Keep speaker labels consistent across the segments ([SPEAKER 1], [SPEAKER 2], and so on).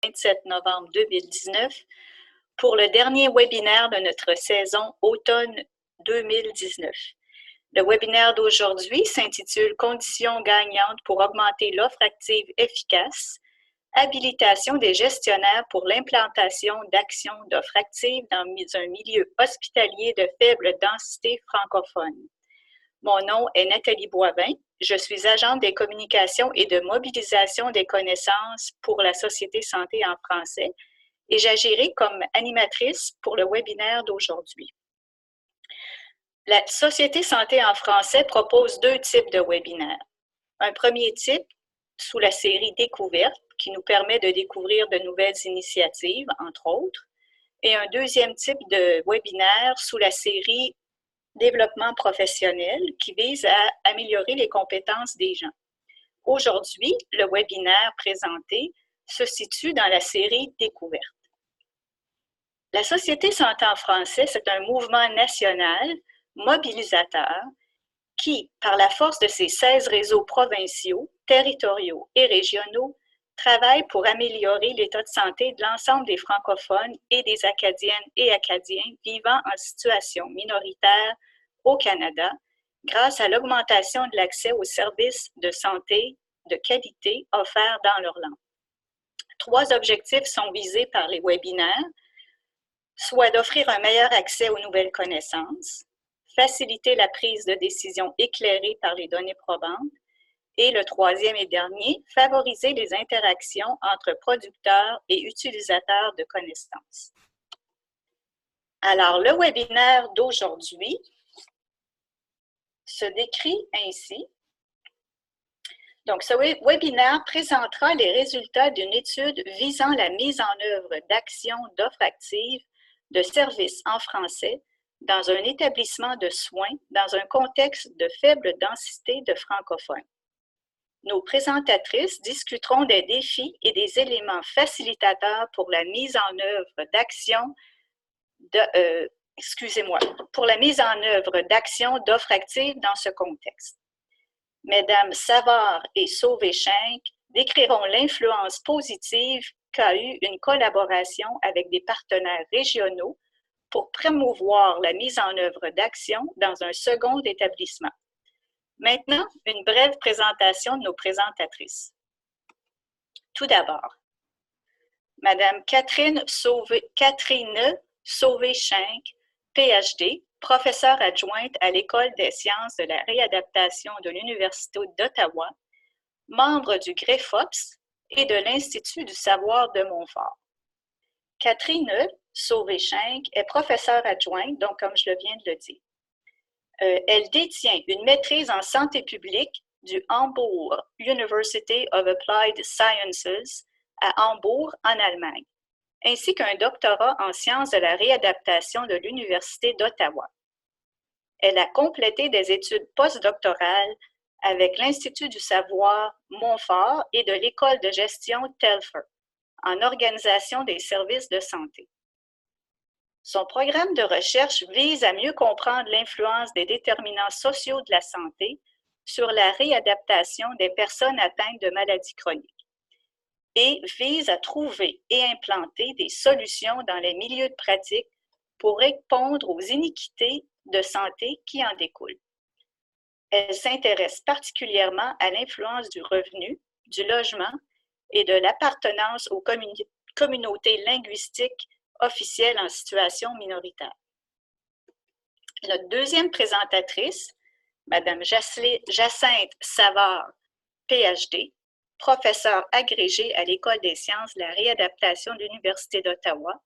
[SPEAKER 1] 27 novembre 2019 pour le dernier webinaire de notre saison automne 2019. Le webinaire d'aujourd'hui s'intitule « Conditions gagnantes pour augmenter l'offre active efficace, habilitation des gestionnaires pour l'implantation d'actions d'offres actives dans un milieu hospitalier de faible densité francophone ». Mon nom est Nathalie Boivin. Je suis agente des communications et de mobilisation des connaissances pour la Société Santé en français et j'agirai comme animatrice pour le webinaire d'aujourd'hui. La Société Santé en français propose deux types de webinaires. Un premier type sous la série Découvertes qui nous permet de découvrir de nouvelles initiatives, entre autres, et un deuxième type de webinaire sous la série Développement professionnel qui vise à améliorer les compétences des gens. Aujourd'hui, le webinaire présenté se situe dans la série Découvertes. La Société Santé en français, c'est un mouvement national mobilisateur qui, par la force de ses 16 réseaux provinciaux, territoriaux et régionaux, travaille pour améliorer l'état de santé de l'ensemble des francophones et des Acadiennes et Acadiens vivant en situation minoritaire au Canada grâce à l'augmentation de l'accès aux services de santé de qualité offerts dans leur langue. Trois objectifs sont visés par les webinaires, soit d'offrir un meilleur accès aux nouvelles connaissances, faciliter la prise de décision éclairée par les données probantes, et le troisième et dernier, favoriser les interactions entre producteurs et utilisateurs de connaissances. Alors, le webinaire d'aujourd'hui se décrit ainsi. Donc, ce webinaire présentera les résultats d'une étude visant la mise en œuvre d'actions d'offres actives de services en français dans un établissement de soins dans un contexte de faible densité de francophones. Nos présentatrices discuteront des défis et des éléments facilitateurs pour la mise en œuvre d'actions d'offres actives dans ce contexte. Mesdames Savard et Sauvé-Schenck décriront l'influence positive qu'a eu une collaboration avec des partenaires régionaux pour promouvoir la mise en œuvre d'actions dans un second établissement. Maintenant, une brève présentation de nos présentatrices. Tout d'abord, Madame Catherine Sauvé-Schenck, PhD, professeure adjointe à l'École des sciences de la réadaptation de l'Université d'Ottawa, membre du GREFOPS et de l'Institut du savoir de Montfort. Catherine Sauvé-Schenck est professeure adjointe, donc comme je viens de le dire. Elle détient une maîtrise en santé publique du Hamburg University of Applied Sciences à Hambourg, en Allemagne, ainsi qu'un doctorat en sciences de la réadaptation de l'Université d'Ottawa. Elle a complété des études postdoctorales avec l'Institut du savoir Montfort et de l'École de gestion Telfer en organisation des services de santé. Son programme de recherche vise à mieux comprendre l'influence des déterminants sociaux de la santé sur la réadaptation des personnes atteintes de maladies chroniques et vise à trouver et implanter des solutions dans les milieux de pratique pour répondre aux iniquités de santé qui en découlent. Elle s'intéresse particulièrement à l'influence du revenu, du logement et de l'appartenance aux communautés linguistiques officielle en situation minoritaire. Notre deuxième présentatrice, Mme Jacinthe Savard, PhD, professeure agrégée à l'École des sciences de la réadaptation de l'Université d'Ottawa,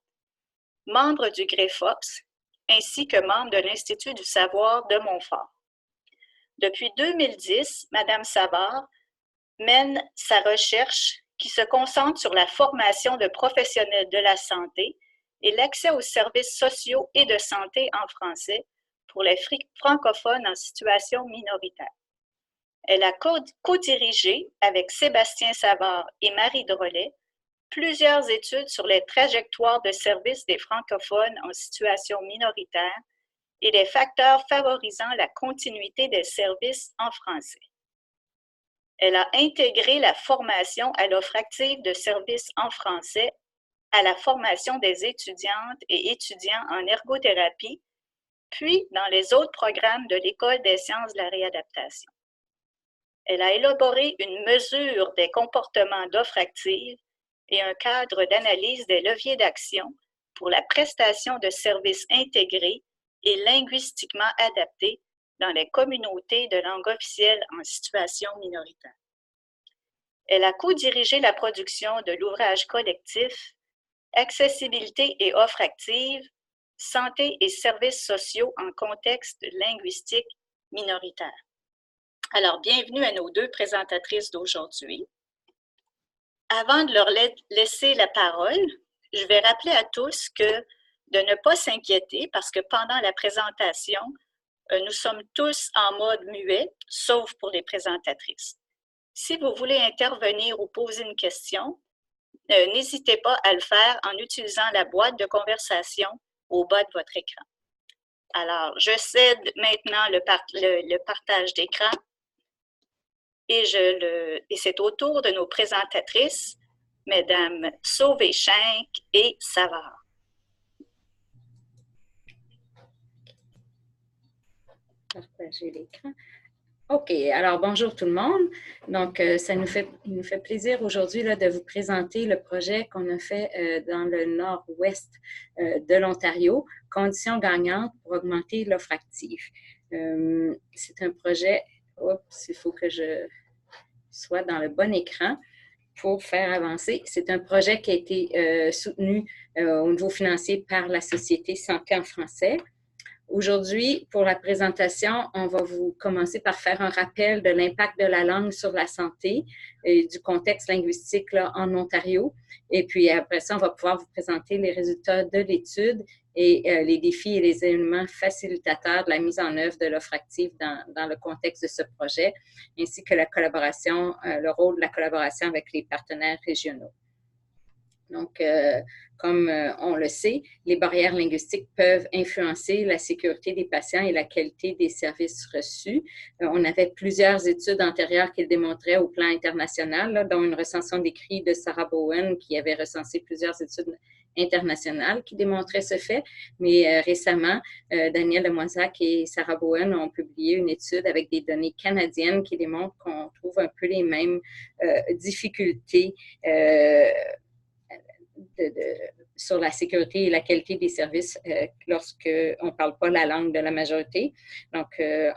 [SPEAKER 1] membre du GREFOPS, ainsi que membre de l'Institut du savoir de Montfort. Depuis 2010, Mme Savard mène sa recherche qui se concentre sur la formation de professionnels de la santé et l'accès aux services sociaux et de santé en français pour les francophones en situation minoritaire. Elle a co-dirigé avec Sébastien Savard et Marie Drolet plusieurs études sur les trajectoires de services des francophones en situation minoritaire et les facteurs favorisant la continuité des services en français. Elle a intégré la formation à l'offre active de services en français à la formation des étudiantes et étudiants en ergothérapie, puis dans les autres programmes de l'École des sciences de la réadaptation. Elle a élaboré une mesure des comportements d'offre active et un cadre d'analyse des leviers d'action pour la prestation de services intégrés et linguistiquement adaptés dans les communautés de langue officielle en situation minoritaire. Elle a co-dirigé la production de l'ouvrage collectif Accessibilité et offre active, santé et services sociaux en contexte linguistique minoritaire. Alors, bienvenue à nos deux présentatrices d'aujourd'hui. Avant de leur laisser la parole, je vais rappeler à tous de ne pas s'inquiéter parce que pendant la présentation, nous sommes tous en mode muet, sauf pour les présentatrices. Si vous voulez intervenir ou poser une question, n'hésitez pas à le faire en utilisant la boîte de conversation au bas de votre écran. Alors, je cède maintenant le partage d'écran et c'est au tour de nos présentatrices, Mesdames Sauvé-Schenck et Savard.
[SPEAKER 2] Partager l'écran. OK, alors bonjour tout le monde. Donc, il nous fait plaisir aujourd'hui de vous présenter le projet qu'on a fait dans le nord-ouest de l'Ontario, Conditions gagnantes pour augmenter l'offre active. C'est un projet, il faut que je sois dans le bon écran pour faire avancer. C'est un projet qui a été soutenu au niveau financier par la Société Santé en français. Aujourd'hui, pour la présentation, on va vous commencer par faire un rappel de l'impact de la langue sur la santé et du contexte linguistique là, en Ontario. Et puis après ça, on va pouvoir vous présenter les résultats de l'étude et les défis et les éléments facilitateurs de la mise en œuvre de l'offre active dans le contexte de ce projet, ainsi que la collaboration, le rôle de la collaboration avec les partenaires régionaux. Donc, comme on le sait, les barrières linguistiques peuvent influencer la sécurité des patients et la qualité des services reçus. On avait plusieurs études antérieures qui le démontraient au plan international, là, dont une recension d'écrit de Sarah Bowen qui avait recensé plusieurs études internationales qui démontraient ce fait. Mais récemment, Daniel Lemoisac et Sarah Bowen ont publié une étude avec des données canadiennes qui démontrent qu'on trouve un peu les mêmes difficultés sur la sécurité et la qualité des services lorsqu'on ne parle pas la langue de la majorité. Donc,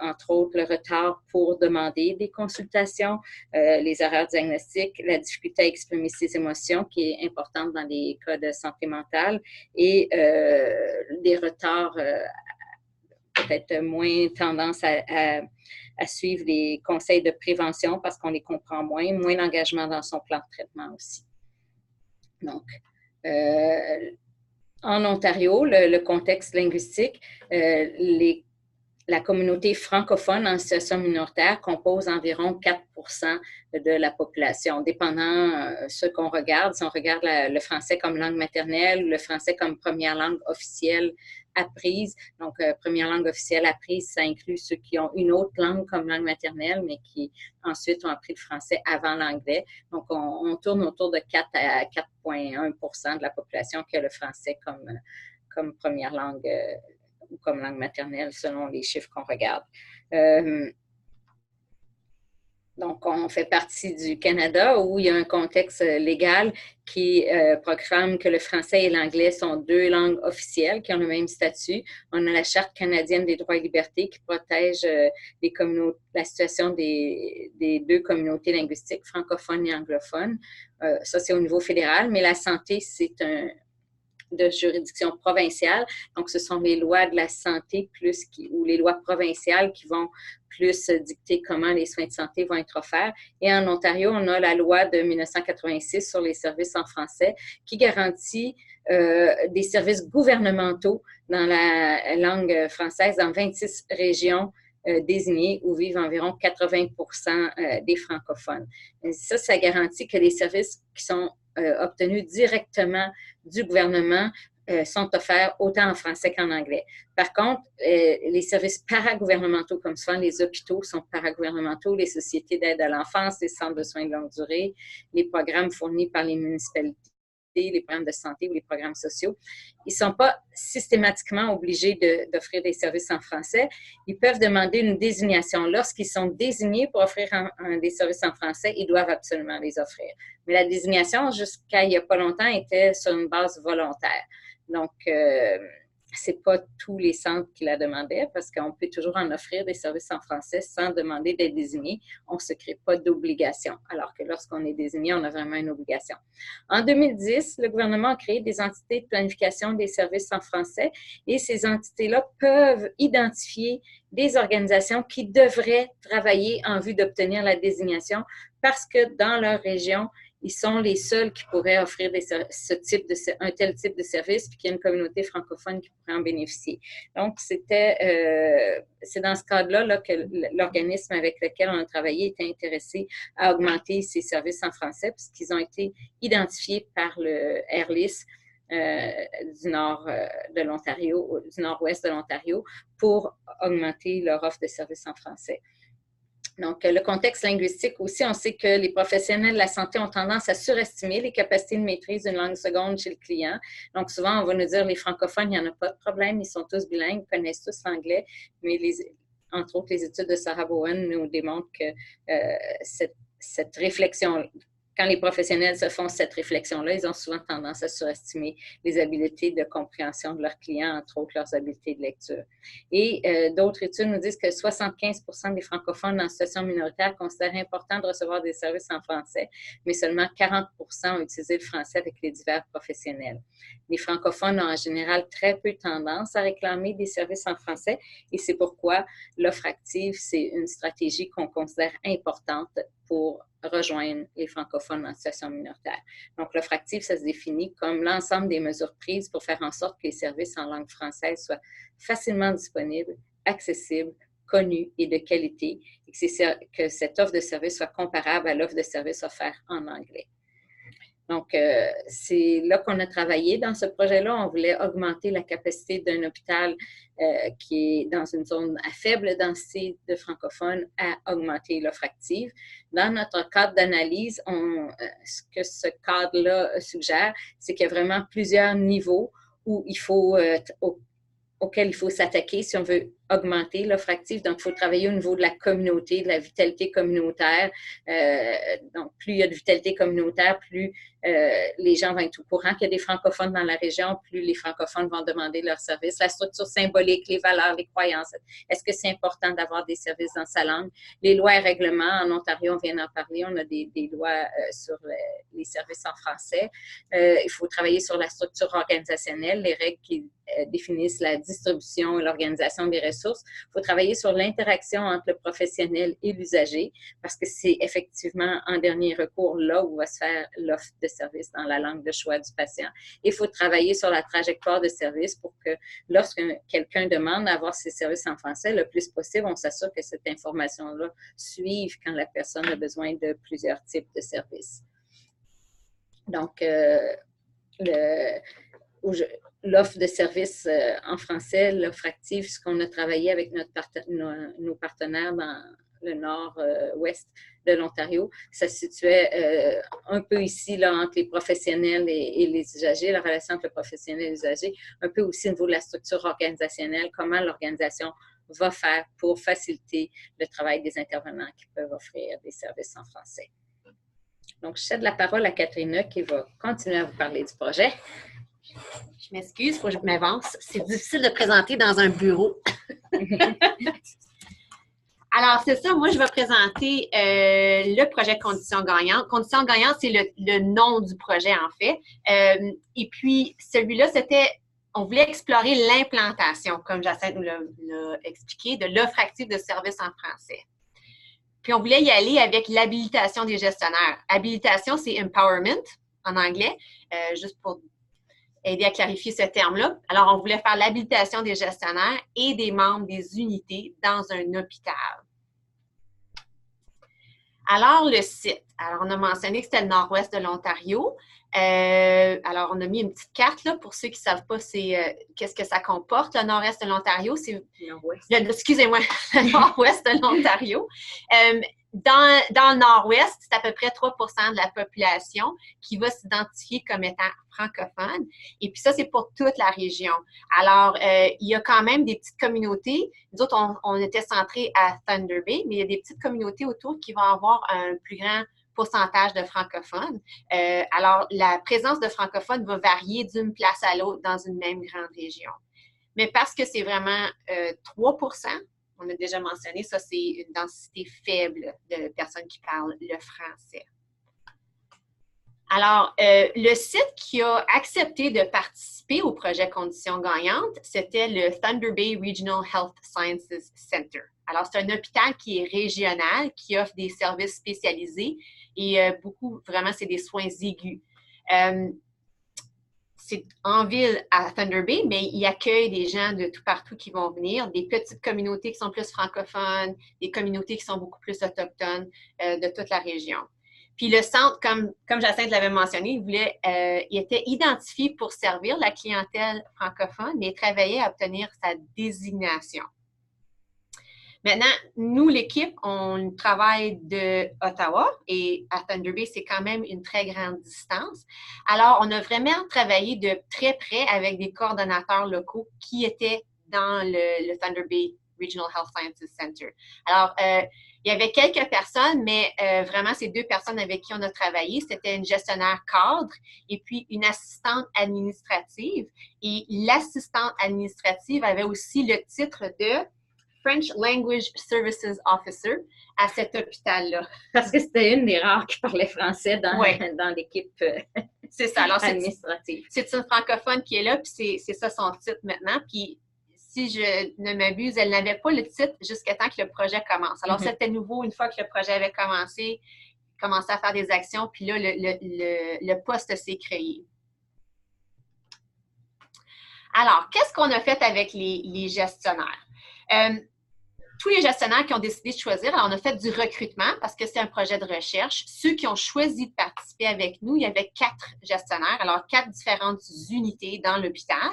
[SPEAKER 2] entre autres, le retard pour demander des consultations, les erreurs diagnostiques, la difficulté à exprimer ses émotions, qui est importante dans les cas de santé mentale, et des retards, peut-être moins tendance à suivre les conseils de prévention parce qu'on les comprend moins d'engagement dans son plan de traitement aussi. Donc, en Ontario, le contexte linguistique, la communauté francophone en situation minoritaire compose environ 4% de la population, dépendant ce qu'on regarde. Si on regarde le français comme langue maternelle, le français comme première langue officielle apprise. Donc, première langue officielle apprise, ça inclut ceux qui ont une autre langue comme langue maternelle, mais qui ensuite ont appris le français avant l'anglais. Donc, on tourne autour de 4 à 4,1% de la population qui a le français comme première langue ou comme langue maternelle, selon les chiffres qu'on regarde. Donc, on fait partie du Canada où il y a un contexte légal qui proclame que le français et l'anglais sont deux langues officielles qui ont le même statut. On a la Charte canadienne des droits et libertés qui protège la situation des deux communautés linguistiques, francophones et anglophones. Ça, c'est au niveau fédéral, mais la santé, c'est de juridiction provinciale. Donc, ce sont les lois de la santé ou les lois provinciales qui vont plus dicter comment les soins de santé vont être offerts. Et en Ontario, on a la loi de 1986 sur les services en français qui garantit des services gouvernementaux dans la langue française dans 26 régions désignées où vivent environ 80% des francophones. Et ça garantit que les services qui sont obtenus directement du gouvernement sont offerts autant en français qu'en anglais. Par contre, les services paragouvernementaux, comme souvent les hôpitaux sont paragouvernementaux, les sociétés d'aide à l'enfance, les centres de soins de longue durée, les programmes fournis par les municipalités, les programmes de santé ou les programmes sociaux, ils ne sont pas systématiquement obligés d'offrir des services en français. Ils peuvent demander une désignation. Lorsqu'ils sont désignés pour offrir des services en français, ils doivent absolument les offrir. Mais la désignation, jusqu'à il n'y a pas longtemps, était sur une base volontaire. Donc, ce n'est pas tous les centres qui la demandaient parce qu'on peut toujours en offrir des services en français sans demander d'être désigné. On ne se crée pas d'obligation, alors que lorsqu'on est désigné, on a vraiment une obligation. En 2010, le gouvernement a créé des entités de planification des services en français et ces entités-là peuvent identifier des organisations qui devraient travailler en vue d'obtenir la désignation parce que dans leur région, ils sont les seuls qui pourraient offrir un tel type de service, puis qu'il y a une communauté francophone qui pourrait en bénéficier. Donc, c'est dans ce cadre-là là, que l'organisme avec lequel on a travaillé était intéressé à augmenter ces services en français, puisqu'ils ont été identifiés par le AIRLIS du nord de l'Ontario, du nord-ouest de l'Ontario, pour augmenter leur offre de services en français. Donc, le contexte linguistique aussi, on sait que les professionnels de la santé ont tendance à surestimer les capacités de maîtrise d'une langue seconde chez le client. Donc, souvent, on va nous dire les francophones, il n'y en a pas de problème, ils sont tous bilingues, ils connaissent tous l'anglais, mais entre autres, les études de Sarah Bowen nous démontrent que cette réflexion, quand les professionnels se font cette réflexion-là, ils ont souvent tendance à surestimer les habiletés de compréhension de leurs clients, entre autres leurs habiletés de lecture. Et d'autres études nous disent que 75% des francophones en situation minoritaire considèrent important de recevoir des services en français, mais seulement 40% ont utilisé le français avec les divers professionnels. Les francophones ont en général très peu tendance à réclamer des services en français et c'est pourquoi l'offre active, c'est une stratégie qu'on considère importante pour rejoindre les francophones en situation minoritaire. Donc, l'offre active, ça se définit comme l'ensemble des mesures prises pour faire en sorte que les services en langue française soient facilement disponibles, accessibles, connus et de qualité, et que cette offre de service soit comparable à l'offre de service offerte en anglais. Donc, c'est là qu'on a travaillé dans ce projet-là. On voulait augmenter la capacité d'un hôpital qui est dans une zone à faible densité de francophones à augmenter l'offre active. Dans notre cadre d'analyse, ce que ce cadre-là suggère, c'est qu'il y a vraiment plusieurs niveaux où auxquels il faut s'attaquer si on veut augmenter l'offre active. Donc, il faut travailler au niveau de la communauté, de la vitalité communautaire. Donc, plus il y a de vitalité communautaire, plus les gens vont être au courant qu'il y a des francophones dans la région, plus les francophones vont demander leurs services. La structure symbolique, les valeurs, les croyances. Est-ce que c'est important d'avoir des services dans sa langue? Les lois et règlements, en Ontario, on vient d'en parler, on a des lois sur les services en français. Il faut travailler sur la structure organisationnelle, les règles qui définissent la distribution et l'organisation des ressources. Il faut travailler sur l'interaction entre le professionnel et l'usager parce que c'est effectivement en dernier recours là où va se faire l'offre de service dans la langue de choix du patient. Et il faut travailler sur la trajectoire de service pour que lorsque quelqu'un demande d'avoir ses services en français, le plus possible, on s'assure que cette information-là suive quand la personne a besoin de plusieurs types de services. Donc, l'offre de services en français, l'offre active, ce qu'on a travaillé avec nos partenaires dans le nord-ouest de l'Ontario, ça se situait un peu ici là, entre les professionnels et les usagers, la relation entre le professionnel et l'usager, un peu aussi au niveau de la structure organisationnelle, comment l'organisation va faire pour faciliter le travail des intervenants qui peuvent offrir des services en français. Donc, je cède la parole à Katrina qui va continuer à vous parler du projet.
[SPEAKER 3] Je m'excuse, il faut que je m'avance. C'est difficile de présenter dans un bureau. Alors, c'est ça, moi, je vais présenter le projet Conditions gagnantes. Conditions gagnantes, c'est le nom du projet, en fait. Et puis, celui-là, on voulait explorer l'implantation, comme Jacinthe nous l'a expliqué, de l'offre active de services en français. Puis, on voulait y aller avec l'habilitation des gestionnaires. Habilitation, c'est empowerment en anglais, juste pour aider à clarifier ce terme-là. Alors, on voulait faire l'habilitation des gestionnaires et des membres des unités dans un hôpital. Alors, le site. Alors, on a mentionné que c'était le nord-ouest de l'Ontario. Alors, on a mis une petite carte là pour ceux qui ne savent pas qu'est-ce que ça comporte. Le nord-est de l'Ontario, c'est... Excusez-moi, le nord-ouest de l'Ontario. Dans le nord-ouest, c'est à peu près 3 % de la population qui va s'identifier comme étant francophone. Et puis ça, c'est pour toute la région. Alors, il y a quand même des petites communautés. Nous autres, on était centrés à Thunder Bay, mais il y a des petites communautés autour qui vont avoir un plus grand pourcentage de francophones. Alors, la présence de francophones va varier d'une place à l'autre dans une même grande région. Mais parce que c'est vraiment 3 %, on a déjà mentionné, ça, c'est une densité faible de personnes qui parlent le français. Alors, le site qui a accepté de participer au projet Conditions gagnantes, c'était le Thunder Bay Regional Health Sciences Center. Alors, c'est un hôpital qui est régional, qui offre des services spécialisés et vraiment, c'est des soins aigus. C'est en ville à Thunder Bay, mais il accueille des gens de tout partout qui vont venir, des petites communautés qui sont plus francophones, des communautés qui sont beaucoup plus autochtones de toute la région. Puis le centre, comme Jacinthe l'avait mentionné, il était identifié pour servir la clientèle francophone, mais il travaillait à obtenir sa désignation. Maintenant, nous, l'équipe, on travaille de Ottawa et à Thunder Bay, c'est quand même une très grande distance. Alors, on a vraiment travaillé de très près avec des coordonnateurs locaux qui étaient dans le Thunder Bay Regional Health Sciences Center. Alors, il y avait quelques personnes, mais vraiment, ces 2 personnes avec qui on a travaillé, c'était une gestionnaire cadre et puis une assistante administrative. Et l'assistante administrative avait aussi le titre de French Language Services Officer à cet hôpital-là.
[SPEAKER 2] Parce que c'était une des rares qui parlait français dans l'équipe administrative.
[SPEAKER 3] C'est une francophone qui est là, puis c'est ça son titre maintenant. Puis, si je ne m'abuse, elle n'avait pas le titre jusqu'à temps que le projet commence. Alors, c'était nouveau une fois que le projet avait commencé à faire des actions, puis là, le poste s'est créé. Alors, qu'est-ce qu'on a fait avec les gestionnaires? Tous les gestionnaires qui ont décidé de choisir, alors on a fait du recrutement parce que c'est un projet de recherche. Ceux qui ont choisi de participer avec nous, il y avait 4 gestionnaires, alors 4 différentes unités dans l'hôpital.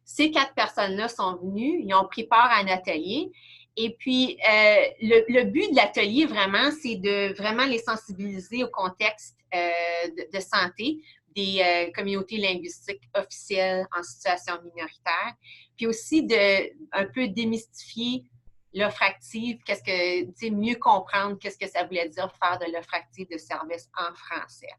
[SPEAKER 3] Ces 4 personnes-là sont venues, ils ont pris part à un atelier. Et puis, le but de l'atelier, vraiment, c'est de vraiment les sensibiliser au contexte de santé des communautés linguistiques officielles en situation minoritaire, puis aussi de un peu démystifier l'offre active, mieux comprendre qu'est-ce que ça voulait dire faire de l'offre active de services en français.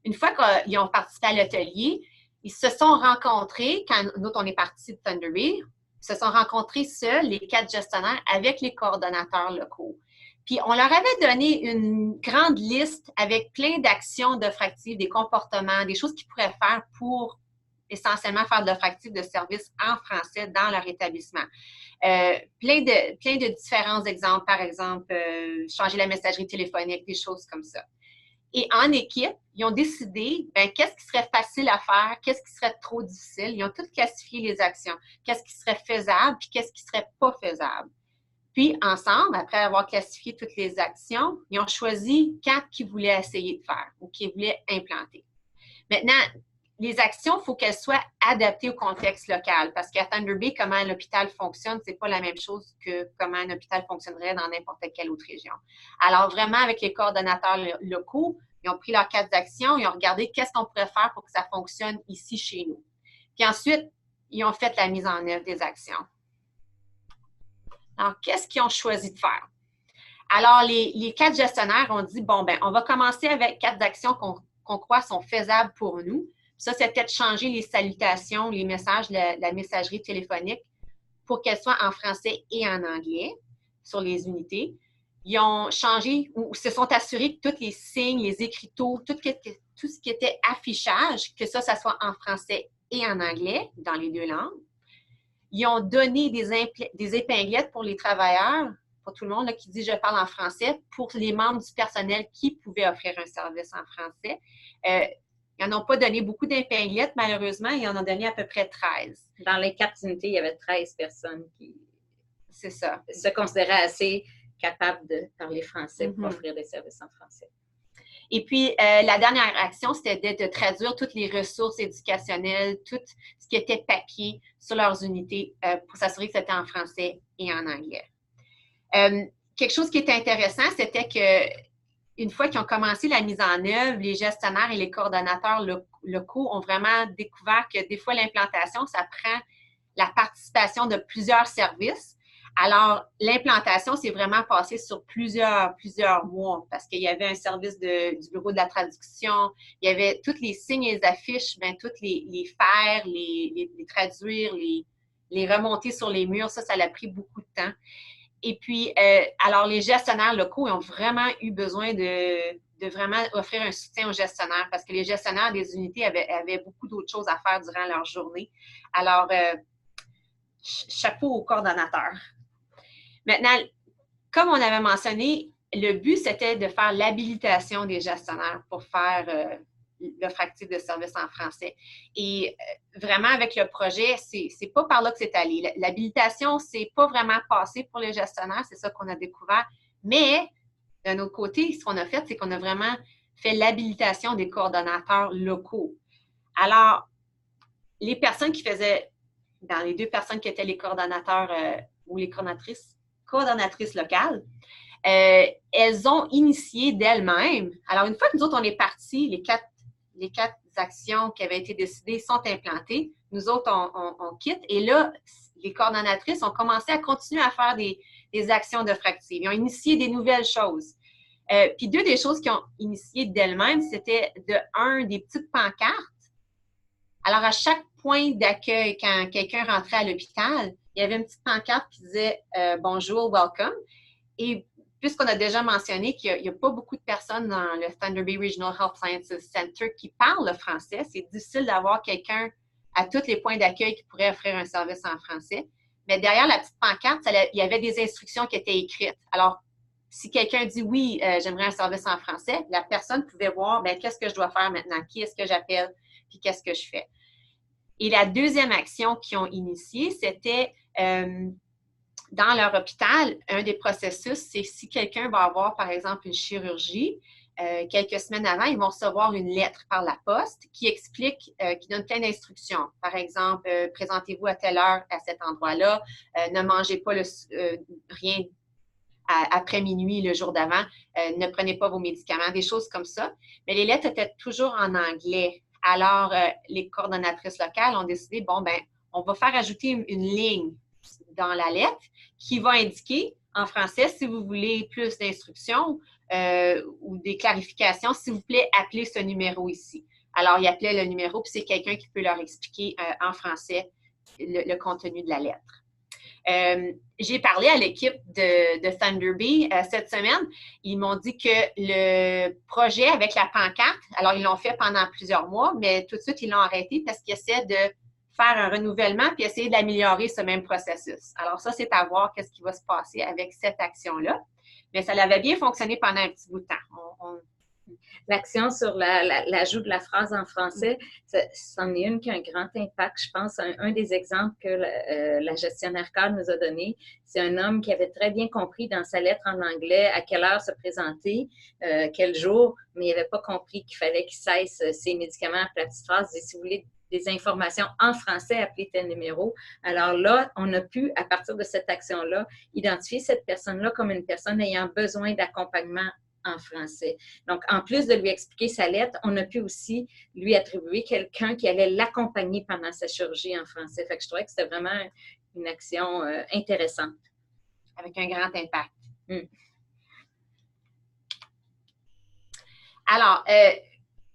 [SPEAKER 3] Une fois qu'ils ont participé à l'atelier, ils se sont rencontrés, quand nous, on est partis de Thunder Bay, ils se sont rencontrés seuls, les 4 gestionnaires, avec les coordonnateurs locaux. Puis, on leur avait donné une grande liste avec plein d'actions d'offres actives, des comportements, des choses qu'ils pourraient faire pour essentiellement faire de l'offre active de services en français dans leur établissement. Plein de différents exemples, par exemple, changer la messagerie téléphonique, des choses comme ça. Et en équipe, ils ont décidé, qu'est-ce qui serait facile à faire, qu'est-ce qui serait trop difficile. Ils ont tous classifié les actions, qu'est-ce qui serait faisable, puis qu'est-ce qui serait pas faisable. Puis, ensemble, après avoir classifié toutes les actions, ils ont choisi 4 qu'ils voulaient essayer de faire ou qu'ils voulaient implanter. Maintenant, les actions, il faut qu'elles soient adaptées au contexte local parce qu'à Thunder Bay, comment l'hôpital fonctionne, c'est pas la même chose que comment un hôpital fonctionnerait dans n'importe quelle autre région. Alors, vraiment, avec les coordonnateurs locaux, ils ont pris leurs 4 actions, ils ont regardé qu'est-ce qu'on pourrait faire pour que ça fonctionne ici chez nous. Puis ensuite, ils ont fait la mise en œuvre des actions. Alors, qu'est-ce qu'ils ont choisi de faire? Alors, les 4 gestionnaires ont dit, on va commencer avec 4 actions qu'on croit sont faisables pour nous. Ça, c'était de changer les salutations, les messages, la messagerie téléphonique pour qu'elle soit en français et en anglais sur les unités. Ils ont changé ou se sont assurés que tous les signes, les écriteaux, tout ce qui était affichage, que ça soit en français et en anglais, dans les 2 langues. Ils ont donné des épinglettes pour les travailleurs, pour tout le monde là, qui dit « je parle en français », pour les membres du personnel qui pouvaient offrir un service en français. Ils n'en ont pas donné beaucoup d'épinglettes, malheureusement. Ils en ont donné à peu près 13.
[SPEAKER 2] Dans les 4 unités, il y avait 13 personnes qui
[SPEAKER 3] se
[SPEAKER 2] considéraient assez capables de parler français pour offrir des services en français.
[SPEAKER 3] Et puis, la dernière action, c'était de traduire toutes les ressources éducationnelles, tout ce qui était papier sur leurs unités pour s'assurer que c'était en français et en anglais. Quelque chose qui était intéressant, c'était que une fois qu'ils ont commencé la mise en œuvre, les gestionnaires et les coordonnateurs locaux ont vraiment découvert que des fois, l'implantation, ça prend la participation de plusieurs services. Alors, l'implantation s'est vraiment passée sur plusieurs mois parce qu'il y avait un service du bureau de la traduction, il y avait tous les signes et les affiches, toutes les faire, les traduire, les remonter sur les murs, ça a pris beaucoup de temps. Et puis, alors, les gestionnaires locaux ont vraiment eu besoin de vraiment offrir un soutien aux gestionnaires parce que les gestionnaires des unités avaient beaucoup d'autres choses à faire durant leur journée. Alors, chapeau aux coordonnateurs. Maintenant, comme on avait mentionné, le but, c'était de faire l'habilitation des gestionnaires pour faire l'offre active de services en français. Et vraiment, avec le projet, c'est pas par là que c'est allé. L'habilitation, c'est pas vraiment passé pour les gestionnaires, c'est ça qu'on a découvert. Mais, d'un autre côté, ce qu'on a fait, c'est qu'on a vraiment fait l'habilitation des coordonnateurs locaux. Alors, les personnes qui faisaient, dans les 2 personnes qui étaient les coordonnateurs ou les coordonnatrices locales, elles ont initié d'elles-mêmes. Alors, une fois que nous autres, on est partis, les quatre actions qui avaient été décidées sont implantées, nous autres, on quitte. Et là, les coordonnatrices ont commencé à continuer à faire des actions d'offre active. Ils ont initié des nouvelles choses. Puis 2 des choses qu'ils ont initiées d'elles-mêmes, c'était des petites pancartes. Alors, à chaque point d'accueil, quand quelqu'un rentrait à l'hôpital, il y avait une petite pancarte qui disait « Bonjour, welcome ». Et puisqu'on a déjà mentionné qu'il n'y a pas beaucoup de personnes dans le Thunder Bay Regional Health Sciences Center qui parlent le français, c'est difficile d'avoir quelqu'un à tous les points d'accueil qui pourrait offrir un service en français. Mais derrière la petite pancarte, il y avait des instructions qui étaient écrites. Alors, si quelqu'un dit « Oui, j'aimerais un service en français », la personne pouvait voir « Qu'est-ce que je dois faire maintenant? Qui est-ce que j'appelle? Puis qu'est-ce que je fais? » Et la deuxième action qu'ils ont initiée, c'était dans leur hôpital, un des processus, c'est si quelqu'un va avoir, par exemple, une chirurgie, quelques semaines avant, ils vont recevoir une lettre par la poste qui explique, qui donne plein d'instructions. Par exemple, présentez-vous à telle heure à cet endroit-là, ne mangez pas rien après minuit le jour d'avant, ne prenez pas vos médicaments, des choses comme ça. Mais les lettres étaient toujours en anglais. Alors, les coordonnatrices locales ont décidé, on va faire ajouter une ligne dans la lettre qui va indiquer en français, si vous voulez plus d'instructions ou des clarifications, s'il vous plaît, appelez ce numéro ici. Alors, ils appelaient le numéro, puis c'est quelqu'un qui peut leur expliquer en français le contenu de la lettre. J'ai parlé à l'équipe de Thunder Bay cette semaine. Ils m'ont dit que le projet avec la pancarte, alors ils l'ont fait pendant plusieurs mois, mais tout de suite, ils l'ont arrêté parce qu'ils essaient de faire un renouvellement puis essayer d'améliorer ce même processus. Alors ça, c'est à voir qu'est-ce qui va se passer avec cette action-là. Mais ça avait bien fonctionné pendant un petit bout de temps.
[SPEAKER 2] L'action sur l'ajout de la phrase en français, c'en est une qui a un grand impact. Je pense, un des exemples que la gestionnaire cadre nous a donné, c'est un homme qui avait très bien compris dans sa lettre en anglais à quelle heure se présenter, quel jour, mais il n'avait pas compris qu'il fallait qu'il cesse ses médicaments après la petite phrase. Et si vous voulez des informations en français, appelez tel numéro. Alors là, on a pu, à partir de cette action-là, identifier cette personne-là comme une personne ayant besoin d'accompagnement en français. Donc, en plus de lui expliquer sa lettre, on a pu aussi lui attribuer quelqu'un qui allait l'accompagner pendant sa chirurgie en français. Fait que je trouvais que c'était vraiment une action intéressante.
[SPEAKER 3] Avec un grand impact. Alors,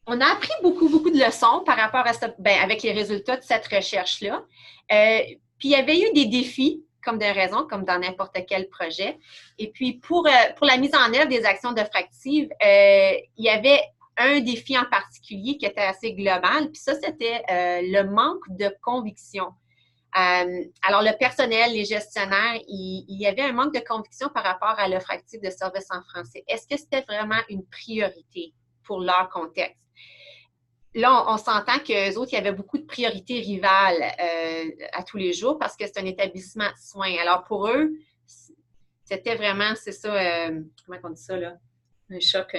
[SPEAKER 3] on a appris beaucoup de leçons par rapport à ça, avec les résultats de cette recherche-là. Puis, il y avait eu des défis, comme de raison, comme dans n'importe quel projet. Et puis, pour la mise en œuvre des actions d'offre active, il y avait un défi en particulier qui était assez global. Puis ça, c'était le manque de conviction. Alors, le personnel, les gestionnaires, il y avait un manque de conviction par rapport à l'offre active de services en français. Est-ce que c'était vraiment une priorité pour leur contexte? Là, on s'entend qu'eux autres, il y avait beaucoup de priorités rivales à tous les jours parce que c'est un établissement de soins. Alors, pour eux, C'était vraiment, c'est ça, comment on dit ça, là?
[SPEAKER 2] Un choc,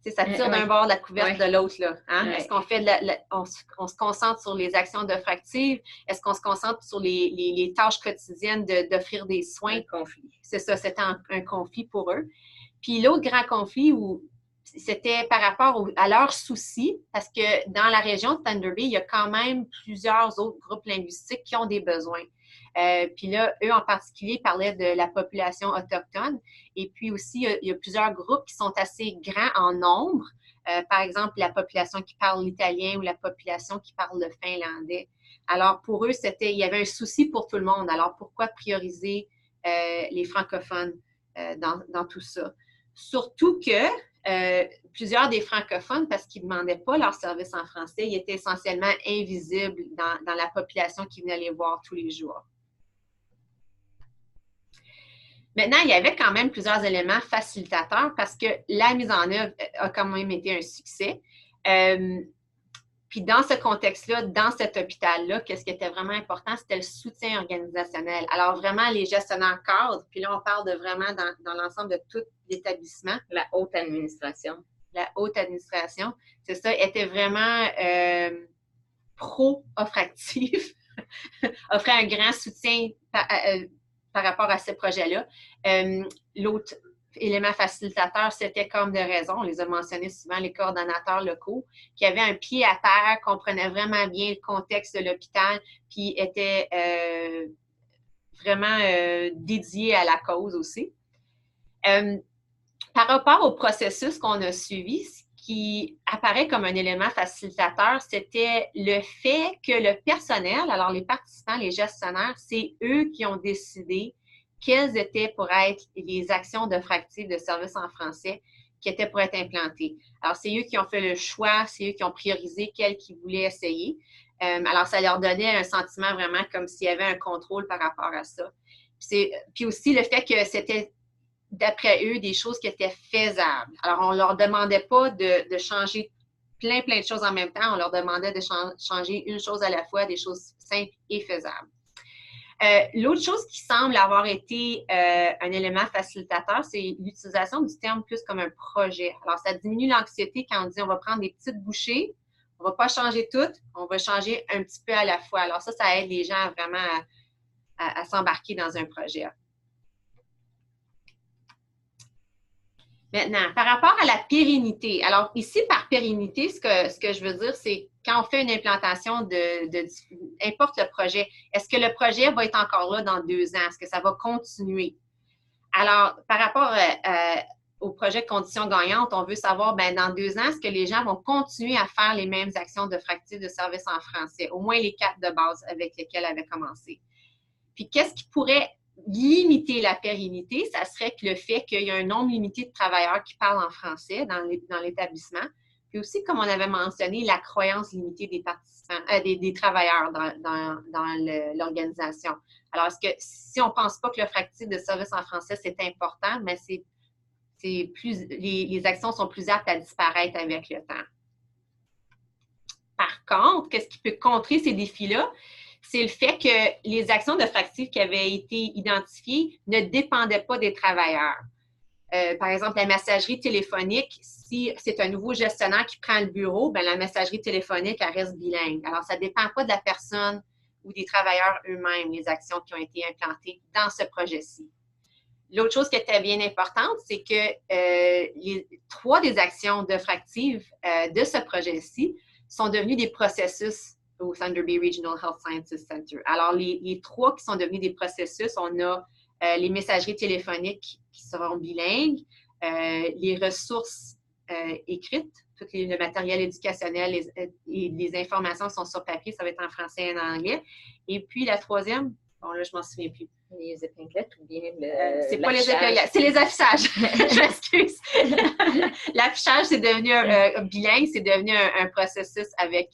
[SPEAKER 3] Ça tire d'un bord de la couverte de l'autre, là. Hein?
[SPEAKER 2] Ouais.
[SPEAKER 3] Est-ce qu'on fait on se concentre sur les actions d'offractive? Est-ce qu'on se concentre sur les tâches quotidiennes d'offrir des soins?
[SPEAKER 2] Un conflit.
[SPEAKER 3] C'est ça, c'était un conflit pour eux. Puis l'autre grand conflit c'était par rapport à leurs soucis, parce que dans la région de Thunder Bay, il y a quand même plusieurs autres groupes linguistiques qui ont des besoins. Puis là, eux en particulier parlaient de la population autochtone. Et puis aussi, il y a plusieurs groupes qui sont assez grands en nombre. Par exemple, la population qui parle l'italien ou la population qui parle le finlandais. Alors, pour eux, il y avait un souci pour tout le monde. Alors, pourquoi prioriser les francophones dans tout ça? Surtout que plusieurs des francophones, parce qu'ils ne demandaient pas leur service en français, ils étaient essentiellement invisibles dans la population qui venait les voir tous les jours. Maintenant, il y avait quand même plusieurs éléments facilitateurs parce que la mise en œuvre a quand même été un succès. Puis dans ce contexte-là, dans cet hôpital-là, qu'est-ce qui était vraiment important, c'était le soutien organisationnel. Alors vraiment, les gestionnaires cadres, puis là, on parle de vraiment dans l'ensemble de tout l'établissement.
[SPEAKER 2] La haute administration.
[SPEAKER 3] La haute administration, c'est ça, était vraiment pro-offractif, offrait un grand soutien par rapport à ce projet-là. L'autre élément facilitateur, c'était comme de raison, on les a mentionnés souvent, les coordonnateurs locaux, qui avaient un pied à terre, comprenaient vraiment bien le contexte de l'hôpital, puis étaient vraiment dédiés à la cause aussi. Par rapport au processus qu'on a suivi, ce qui apparaît comme un élément facilitateur, c'était le fait que le personnel, alors les participants, les gestionnaires, c'est eux qui ont décidé quelles étaient pour être les actions d'offractive de services en français qui étaient pour être implantées. Alors, c'est eux qui ont fait le choix, c'est eux qui ont priorisé quelles qu'ils voulaient essayer. Alors, ça leur donnait un sentiment vraiment comme s'il y avait un contrôle par rapport à ça. Puis aussi le fait que c'était, d'après eux, des choses qui étaient faisables. Alors, on ne leur demandait pas de changer plein de choses en même temps. On leur demandait de changer une chose à la fois, des choses simples et faisables. L'autre chose qui semble avoir été un élément facilitateur, c'est l'utilisation du terme plus comme un projet. Alors, ça diminue l'anxiété quand on dit on va prendre des petites bouchées, on ne va pas changer tout, on va changer un petit peu à la fois. Alors ça aide les gens vraiment à s'embarquer dans un projet. Maintenant, par rapport à la pérennité, alors ici, par pérennité, ce que je veux dire, c'est quand on fait une implantation importe le projet, est-ce que le projet va être encore là dans 2 ans? Est-ce que ça va continuer? Alors, par rapport au projet Conditions gagnantes, on veut savoir, bien, dans 2 ans, est-ce que les gens vont continuer à faire les mêmes actions d'offractive de services en français, au moins les 4 de base avec lesquelles avaient commencé? Puis, qu'est-ce qui pourrait limiter la pérennité? Ça serait que le fait qu'il y a un nombre limité de travailleurs qui parlent en français dans l'établissement. Puis aussi, comme on avait mentionné, la croyance limitée des participants, des travailleurs dans l'organisation. Alors, est-ce que si on ne pense pas que l'offractive de services en français, c'est important, mais les actions sont plus aptes à disparaître avec le temps. Par contre, qu'est-ce qui peut contrer ces défis-là? C'est le fait que les actions d'offractive qui avaient été identifiées ne dépendaient pas des travailleurs. Par exemple, la messagerie téléphonique, si c'est un nouveau gestionnaire qui prend le bureau, bien, la messagerie téléphonique, elle reste bilingue. Alors, ça ne dépend pas de la personne ou des travailleurs eux-mêmes, les actions qui ont été implantées dans ce projet-ci. L'autre chose qui était bien importante, c'est que 3 des actions d'offractive de ce projet-ci sont devenues des processus au Thunder Bay Regional Health Sciences Center. Alors, les 3 qui sont devenus des processus, on a les messageries téléphoniques qui seront bilingues, les ressources écrites, tout le matériel éducationnel, les informations sont sur papier, ça va être en français et en anglais. Et puis, la 3e, bon là, je m'en souviens plus.
[SPEAKER 2] Les épinglettes ou bien
[SPEAKER 3] c'est pas les épinglettes, c'est les affichages. Je m'excuse. L'affichage, c'est devenu bilingue, c'est devenu un processus avec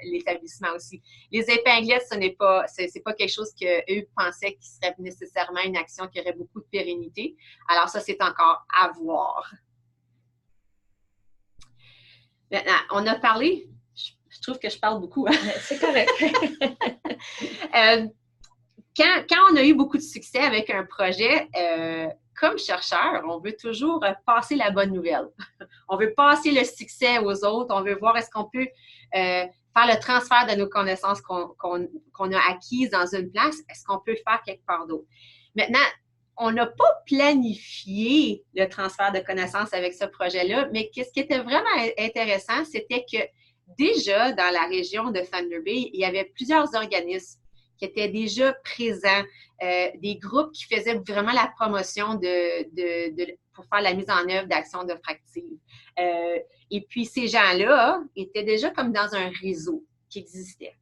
[SPEAKER 3] l'établissement aussi. Les épinglettes, c'est pas quelque chose qu'eux pensaient qui serait nécessairement une action qui aurait beaucoup de pérennité. Alors ça, c'est encore à voir. Maintenant, on a parlé, je trouve que je parle beaucoup.
[SPEAKER 2] C'est correct.
[SPEAKER 3] quand on a eu beaucoup de succès avec un projet, comme chercheur, on veut toujours passer la bonne nouvelle. On veut passer le succès aux autres. On veut voir est-ce qu'on peut faire le transfert de nos connaissances qu'on a acquises dans une place. Est-ce qu'on peut le faire quelque part d'autre? Maintenant, on n'a pas planifié le transfert de connaissances avec ce projet-là, mais ce qui était vraiment intéressant, c'était que déjà dans la région de Thunder Bay, il y avait plusieurs organismes qui étaient déjà présents, des groupes qui faisaient vraiment la promotion pour faire la mise en œuvre d'actions diffractives. Et puis, ces gens-là étaient déjà comme dans un réseau qui existait.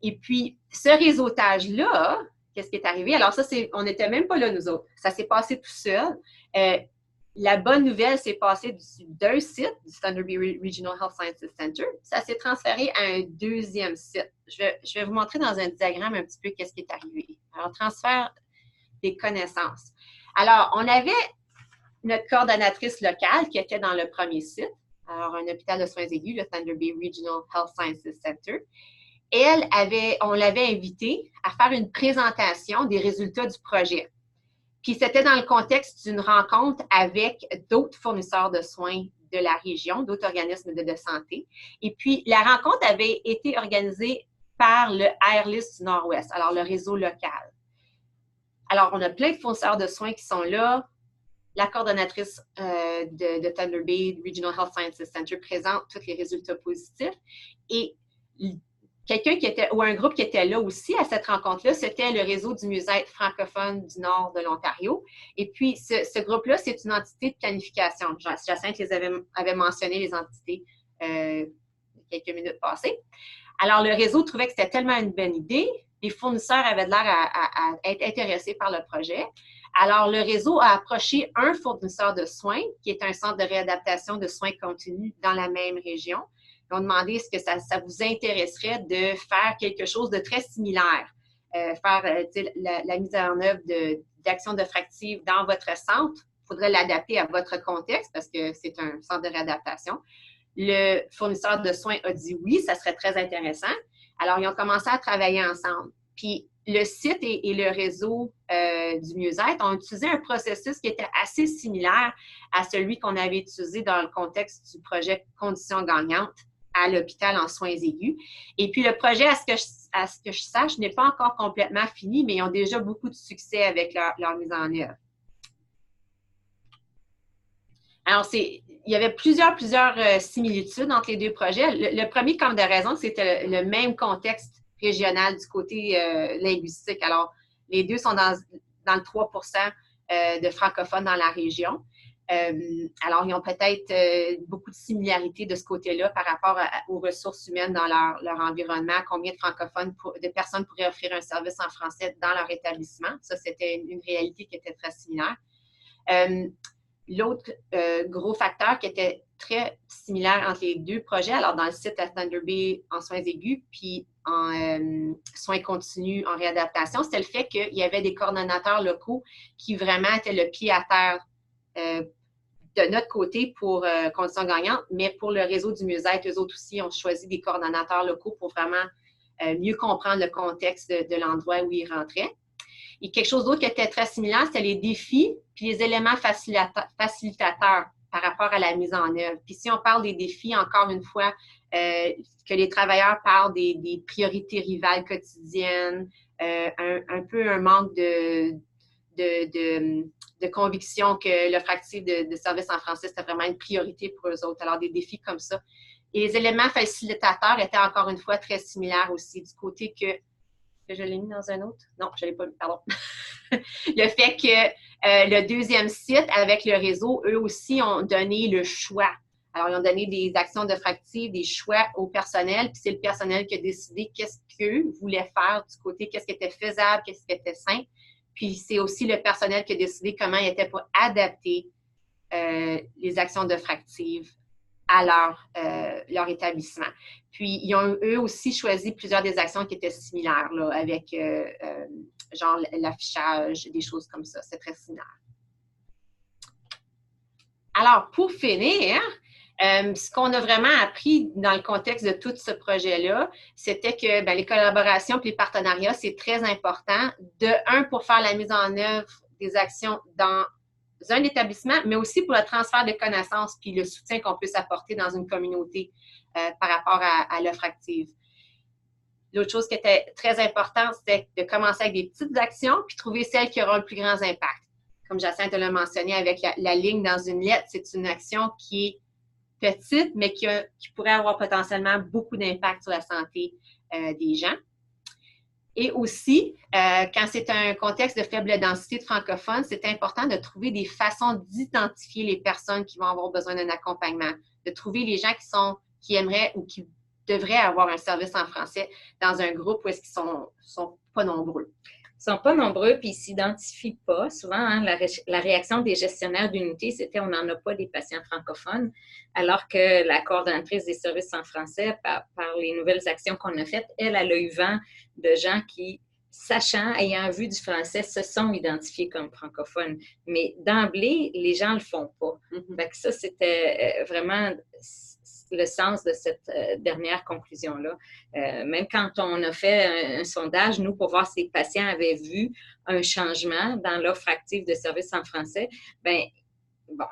[SPEAKER 3] Et puis, ce réseautage-là, qu'est-ce qui est arrivé? Alors ça, on n'était même pas là, nous autres. Ça s'est passé tout seul. La bonne nouvelle s'est passée d'un site, du Thunder Bay Regional Health Sciences Center. Ça s'est transféré à un deuxième site. Je vais vous montrer dans un diagramme un petit peu qu'est-ce qui est arrivé. Alors, transfert des connaissances. Alors, on avait notre coordonnatrice locale qui était dans le premier site, alors un hôpital de soins aigus, le Thunder Bay Regional Health Sciences Center. On l'avait invitée à faire une présentation des résultats du projet. Puis c'était dans le contexte d'une rencontre avec d'autres fournisseurs de soins de la région, d'autres organismes de santé. Et puis, la rencontre avait été organisée par le AirList du Nord-Ouest, alors le réseau local. Alors, on a plein de fournisseurs de soins qui sont là. La coordonnatrice de Thunder Bay Regional Health Sciences Center présente tous les résultats positifs. Et un groupe qui était là aussi à cette rencontre-là, c'était le réseau du mieux-être francophone du nord de l'Ontario. Et puis, ce groupe-là, c'est une entité de planification. Jacinthe avait mentionné les entités quelques minutes passées. Alors, le réseau trouvait que c'était tellement une bonne idée. Les fournisseurs avaient l'air à être intéressés par le projet. Alors, le réseau a approché un fournisseur de soins, qui est un centre de réadaptation de soins continus dans la même région. Ils ont demandé est-ce que ça vous intéresserait de faire quelque chose de très similaire, faire la mise en œuvre d'actions diffractives dans votre centre. Il faudrait l'adapter à votre contexte parce que c'est un centre de réadaptation. Le fournisseur de soins a dit oui, ça serait très intéressant. Alors, ils ont commencé à travailler ensemble. Puis, le site et le réseau du mieux-être ont utilisé un processus qui était assez similaire à celui qu'on avait utilisé dans le contexte du projet Conditions gagnantes à l'hôpital en soins aigus. Et puis, le projet, à ce que je sache, n'est pas encore complètement fini, mais ils ont déjà beaucoup de succès avec leur mise en œuvre. Alors, il y avait plusieurs similitudes entre les deux projets. Le premier, comme de raison, c'était le même contexte régional du côté linguistique. Alors, les deux sont dans le 3 % de francophones dans la région. Alors, ils ont peut-être beaucoup de similarités de ce côté-là par rapport aux ressources humaines dans leur environnement, combien de francophones, de personnes pourraient offrir un service en français dans leur établissement. Ça, c'était une réalité qui était très similaire. L'autre gros facteur qui était très similaire entre les deux projets, alors dans le site à Thunder Bay en soins aigus, puis en soins continus, en réadaptation, c'était le fait qu'il y avait des coordonnateurs locaux qui vraiment étaient le pied à terre de notre côté pour Conditions gagnantes, mais pour le réseau du mieux-être, eux autres aussi ont choisi des coordonnateurs locaux pour vraiment mieux comprendre le contexte de l'endroit où ils rentraient. Et quelque chose d'autre qui était très similaire, c'était les défis puis les éléments facilitateurs par rapport à la mise en œuvre. Puis si on parle des défis, encore une fois, que les travailleurs parlent des priorités rivales quotidiennes, un peu un manque de conviction que l'offre active de services en français, c'était vraiment une priorité pour eux autres. Alors, des défis comme ça. Et les éléments facilitateurs étaient encore une fois très similaires aussi, du côté que je l'ai mis dans un autre? Non, je ne l'ai pas mis, pardon. Le fait que le deuxième site, avec le réseau, eux aussi ont donné le choix. Alors, ils ont donné des actions diffractives, des choix au personnel, puis c'est le personnel qui a décidé qu'est-ce qu'eux voulaient faire du côté, qu'est-ce qui était faisable, qu'est-ce qui était simple. Puis c'est aussi le personnel qui a décidé comment il était pour adapter les actions diffractives à leur établissement. Puis, ils ont eux aussi choisi plusieurs des actions qui étaient similaires, là, avec genre l'affichage, des choses comme ça. C'est très similaire. Alors, pour finir, Ce qu'on a vraiment appris dans le contexte de tout ce projet-là, c'était que les collaborations et les partenariats, c'est très important. De un, pour faire la mise en œuvre des actions dans un établissement, mais aussi pour le transfert de connaissances puis le soutien qu'on peut s'apporter dans une communauté par rapport à l'offre active. L'autre chose qui était très importante, c'était de commencer avec des petites actions puis trouver celles qui auront le plus grand impact. Comme Jacinthe l'a mentionné avec la ligne dans une lettre, c'est une action qui est petite, mais qui pourrait avoir potentiellement beaucoup d'impact sur la santé des gens. Et aussi, quand c'est un contexte de faible densité de francophones, c'est important de trouver des façons d'identifier les personnes qui vont avoir besoin d'un accompagnement, de trouver les gens qui aimeraient ou qui devraient avoir un service en français dans un groupe où est-ce qu'ils sont pas nombreux.
[SPEAKER 2] Ils ne sont pas nombreux puis ils ne s'identifient pas. Souvent, hein, la réaction des gestionnaires d'unité, c'était on n'en a pas des patients francophones, alors que la coordonnatrice des services en français, par les nouvelles actions qu'on a faites, elle a eu vent de gens qui, sachant, ayant vu du français, se sont identifiés comme francophones. Mais d'emblée, les gens ne le font pas. Donc ça, c'était vraiment le sens de cette dernière conclusion-là. Même quand on a fait un sondage, nous, pour voir si les patients avaient vu un changement dans l'offre active de services en français,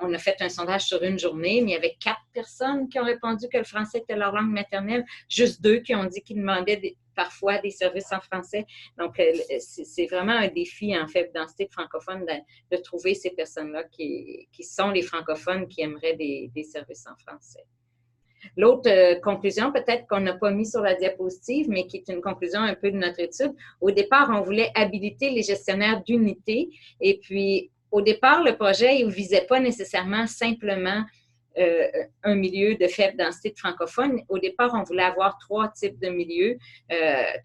[SPEAKER 2] on a fait un sondage sur une journée, mais il y avait 4 personnes qui ont répondu que le français était leur langue maternelle, juste 2 qui ont dit qu'ils demandaient parfois des services en français. Donc, c'est vraiment un défi, en fait, dans cette francophone, de trouver ces personnes-là qui sont les francophones qui aimeraient des services en français. L'autre conclusion, peut-être qu'on n'a pas mis sur la diapositive, mais qui est une conclusion un peu de notre étude. Au départ, on voulait habiliter les gestionnaires d'unités. Et puis, au départ, le projet ne visait pas nécessairement simplement un milieu de faible densité de francophones. Au départ, on voulait avoir 3 types de milieux,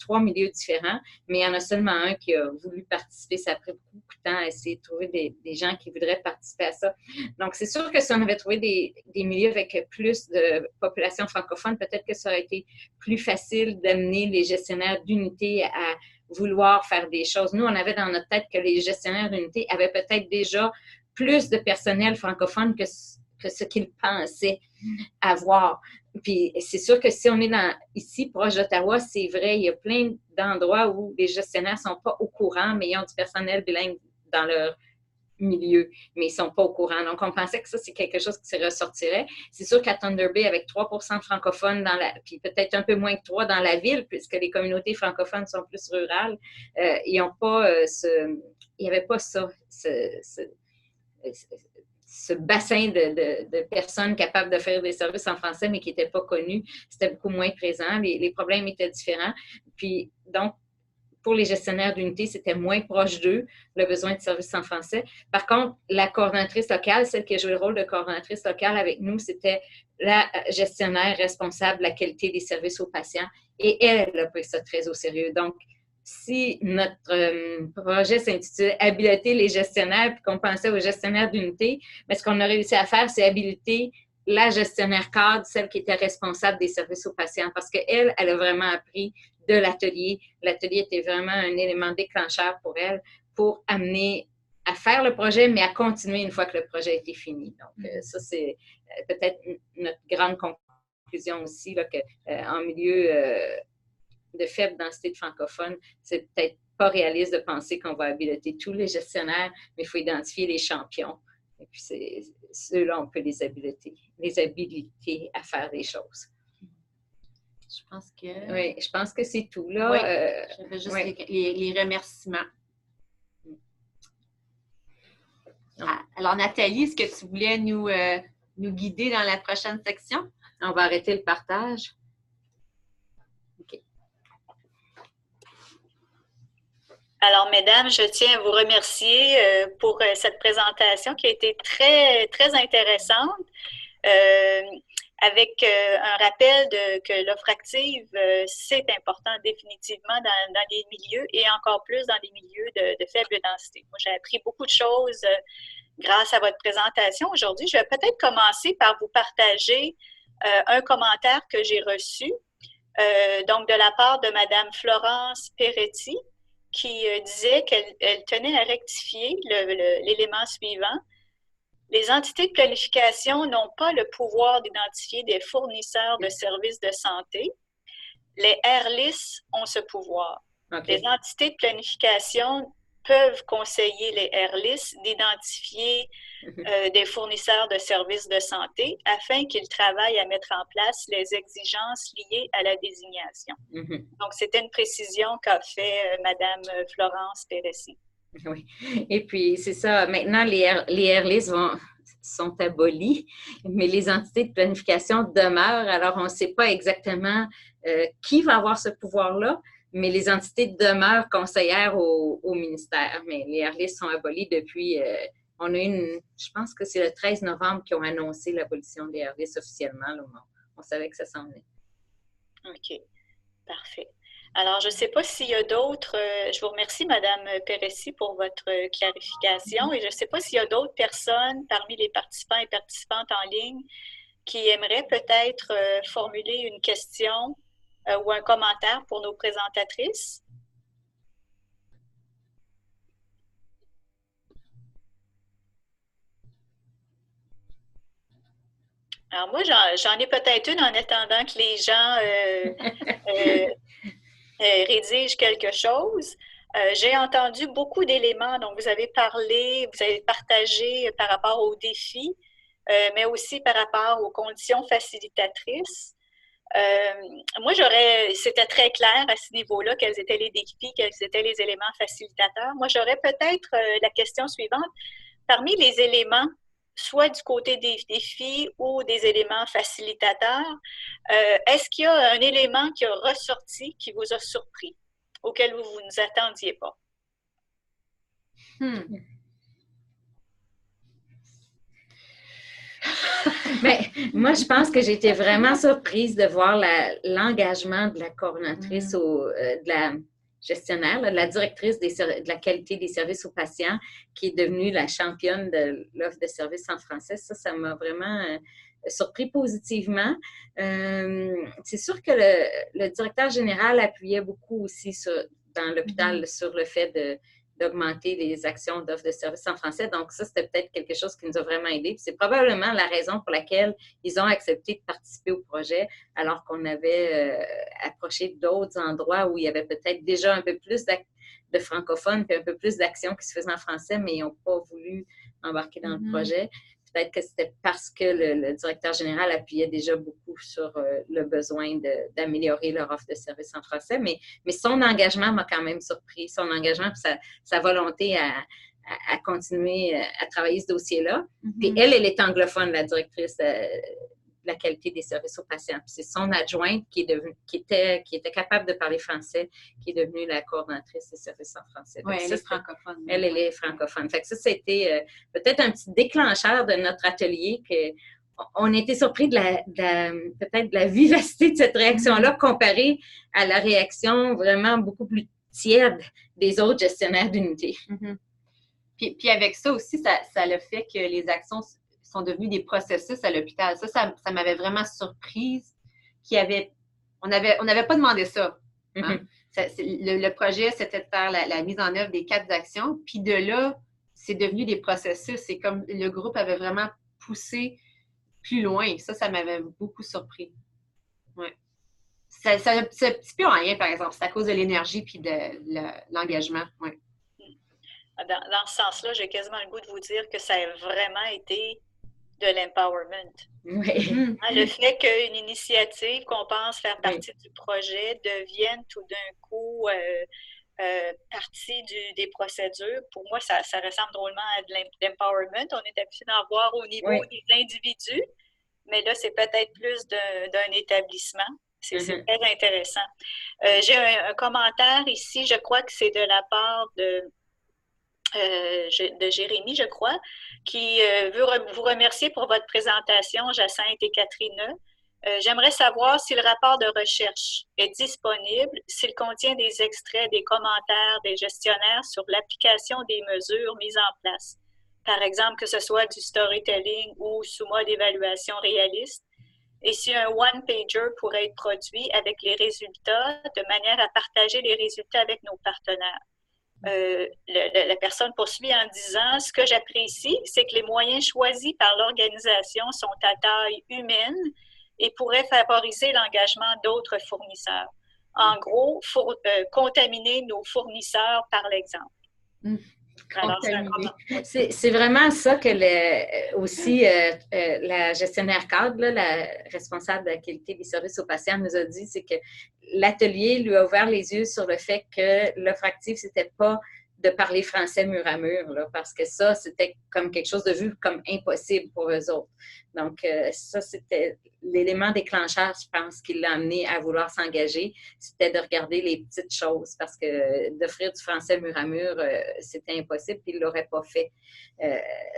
[SPEAKER 2] 3 milieux différents, mais il y en a seulement un qui a voulu participer. Ça a pris beaucoup de temps à essayer de trouver des gens qui voudraient participer à ça. Donc, c'est sûr que si on avait trouvé des milieux avec plus de population francophone, peut-être que ça aurait été plus facile d'amener les gestionnaires d'unités à vouloir faire des choses. Nous, on avait dans notre tête que les gestionnaires d'unités avaient peut-être déjà plus de personnel francophone que ce qu'ils pensaient avoir. Puis c'est sûr que si on est ici, proche d'Ottawa, c'est vrai, il y a plein d'endroits où les gestionnaires ne sont pas au courant, mais ils ont du personnel bilingue dans leur milieu, mais ils ne sont pas au courant. Donc, on pensait que ça, c'est quelque chose qui se ressortirait. C'est sûr qu'à Thunder Bay, avec 3% de francophones, puis peut-être un peu moins que 3 dans la ville, puisque les communautés francophones sont plus rurales, ils n'ont pas il n'y avait pas ça, ce bassin de personnes capables de faire des services en français, mais qui n'étaient pas connus. C'était beaucoup moins présent. Les problèmes étaient différents. Puis, donc, pour les gestionnaires d'unités, c'était moins proche d'eux, le besoin de services en français. Par contre, la coordonnatrice locale, celle qui a joué le rôle de coordonnatrice locale avec nous, c'était la gestionnaire responsable de la qualité des services aux patients. Et elle a pris ça très au sérieux. Donc, si notre projet s'intitulait « Habiliter les gestionnaires » puis qu'on pensait aux gestionnaires d'unité, mais ce qu'on a réussi à faire, c'est habiliter la gestionnaire cadre, celle qui était responsable des services aux patients, parce qu'elle, elle a vraiment appris de l'atelier. L'atelier était vraiment un élément déclencheur pour elle, pour amener à faire le projet, mais à continuer une fois que le projet a été fini. Donc, ça, c'est peut-être notre grande conclusion aussi, là, qu'en milieu de faible densité de francophones, c'est peut-être pas réaliste de penser qu'on va habiliter tous les gestionnaires, mais il faut identifier les champions. Et puis, ceux-là, on peut les habiliter à faire des choses.
[SPEAKER 3] Je pense que...
[SPEAKER 2] Oui, je pense que c'est tout, là.
[SPEAKER 3] Oui, j'avais juste les remerciements. Alors, Nathalie, est-ce que tu voulais nous guider dans la prochaine section?
[SPEAKER 2] On va arrêter le partage. OK.
[SPEAKER 1] Alors, mesdames, je tiens à vous remercier pour cette présentation qui a été très, très intéressante, avec un rappel que l'offre active, c'est important définitivement dans les milieux et encore plus dans les milieux de faible densité. Moi, j'ai appris beaucoup de choses grâce à votre présentation aujourd'hui. Je vais peut-être commencer par vous partager un commentaire que j'ai reçu, donc de la part de Madame Florence Peretti, qui disait qu'elle tenait à rectifier l'élément suivant. Les entités de planification n'ont pas le pouvoir d'identifier des fournisseurs de services de santé. Les RLIS ont ce pouvoir.
[SPEAKER 2] Okay.
[SPEAKER 1] Les entités de planification peuvent conseiller les RLIS d'identifier des fournisseurs de services de santé afin qu'ils travaillent à mettre en place les exigences liées à la désignation. Donc, c'était une précision qu'a fait Mme Florence Péressi.
[SPEAKER 2] Oui. Et puis, c'est ça. Maintenant, les RLIS sont abolis, mais les entités de planification demeurent. Alors, on ne sait pas exactement qui va avoir ce pouvoir-là, mais les entités demeurent conseillères au ministère. Mais les RLIS sont abolis depuis... on a je pense que c'est le 13 novembre qu'ils ont annoncé l'abolition des RLIS officiellement. Là, on savait que ça s'en venait.
[SPEAKER 1] OK. Parfait. Alors, je ne sais pas s'il y a d'autres... je vous remercie, Mme Péressi, pour votre clarification. Et je ne sais pas s'il y a d'autres personnes parmi les participants et participantes en ligne qui aimeraient peut-être formuler une question ou un commentaire pour nos présentatrices. Alors, moi, j'en ai peut-être une en attendant que les gens rédigent quelque chose. J'ai entendu beaucoup d'éléments, donc vous avez parlé, vous avez partagé par rapport aux défis, mais aussi par rapport aux conditions facilitatrices. Moi, c'était très clair à ce niveau-là, quels étaient les défis, quels étaient les éléments facilitateurs. Moi, j'aurais peut-être la question suivante. Parmi les éléments, soit du côté des défis ou des éléments facilitateurs, est-ce qu'il y a un élément qui a ressorti, qui vous a surpris, auquel vous ne vous attendiez pas?
[SPEAKER 2] Mais moi, je pense que j'ai été vraiment surprise de voir l'engagement de la coordonnatrice de la gestionnaire, de la directrice de la qualité des services aux patients, qui est devenue la championne de l'offre de services en français. Ça m'a vraiment surpris positivement. C'est sûr que le directeur général appuyait beaucoup aussi dans l'hôpital sur le fait d'augmenter les actions d'offres de services en français. Donc, ça, c'était peut-être quelque chose qui nous a vraiment aidés. C'est probablement la raison pour laquelle ils ont accepté de participer au projet, alors qu'on avait approché d'autres endroits où il y avait peut-être déjà un peu plus de francophones puis un peu plus d'actions qui se faisaient en français, mais ils n'ont pas voulu embarquer dans le projet. Peut-être que c'était parce que le directeur général appuyait déjà beaucoup sur le besoin d'améliorer leur offre de services en français, mais son engagement m'a quand même surpris, son engagement et sa volonté à continuer à travailler ce dossier-là. Puis elle est anglophone, la directrice de la qualité des services aux patients. Puis c'est son adjointe qui était capable de parler français, qui est devenue la coordonnatrice des services en français.
[SPEAKER 3] Oui, elle est francophone.
[SPEAKER 2] Elle est francophone. Fait que ça, c'était peut-être un petit déclencheur de notre atelier on était surpris peut-être de la vivacité de cette réaction-là comparée à la réaction vraiment beaucoup plus tiède des autres gestionnaires d'unités.
[SPEAKER 3] Puis avec ça aussi, ça le fait que les actions sont devenues des processus à l'hôpital. Ça m'avait vraiment surprise on n'avait pas demandé ça. Hein? Le projet, c'était de faire la mise en œuvre des 4 actions. Puis de là, c'est devenu des processus. C'est comme le groupe avait vraiment poussé plus loin. Ça m'avait beaucoup surpris. Ouais. C'est un petit peu rien, par exemple. C'est à cause de l'énergie puis de l'engagement. Ouais.
[SPEAKER 1] Dans ce sens-là, j'ai quasiment le goût de vous dire que ça a vraiment été de l'empowerment.
[SPEAKER 2] Oui.
[SPEAKER 1] Le fait qu'une initiative qu'on pense faire partie du projet devienne tout d'un coup partie des procédures, pour moi, ça ressemble drôlement à de l'empowerment. On est habitué d'en voir au niveau des individus, mais là, c'est peut-être plus d'un établissement. C'est très intéressant. J'ai un commentaire ici, je crois que c'est de la part de Jérémy, je crois, qui veut vous remercier pour votre présentation, Jacinthe et Catherine. J'aimerais savoir si le rapport de recherche est disponible, s'il contient des extraits des commentaires des gestionnaires sur l'application des mesures mises en place. Par exemple, que ce soit du storytelling ou sous mode d'évaluation réaliste, et si un one-pager pourrait être produit avec les résultats de manière à partager les résultats avec nos partenaires. La personne poursuit en disant « Ce que j'apprécie, c'est que les moyens choisis par l'organisation sont à taille humaine et pourraient favoriser l'engagement d'autres fournisseurs. En gros, contaminer nos fournisseurs par l'exemple. »
[SPEAKER 2] C'est vraiment ça que aussi la gestionnaire cadre, là, la responsable de la qualité des services aux patients nous a dit, c'est que l'atelier lui a ouvert les yeux sur le fait que l'offre active, c'était pas de parler français mur à mur, là, parce que ça, c'était comme quelque chose de vu comme impossible pour eux autres. Donc, ça, c'était l'élément déclencheur, je pense, qui l'a amené à vouloir s'engager, c'était de regarder les petites choses, parce que d'offrir du français mur à mur, c'était impossible, puis il ne l'aurait pas fait.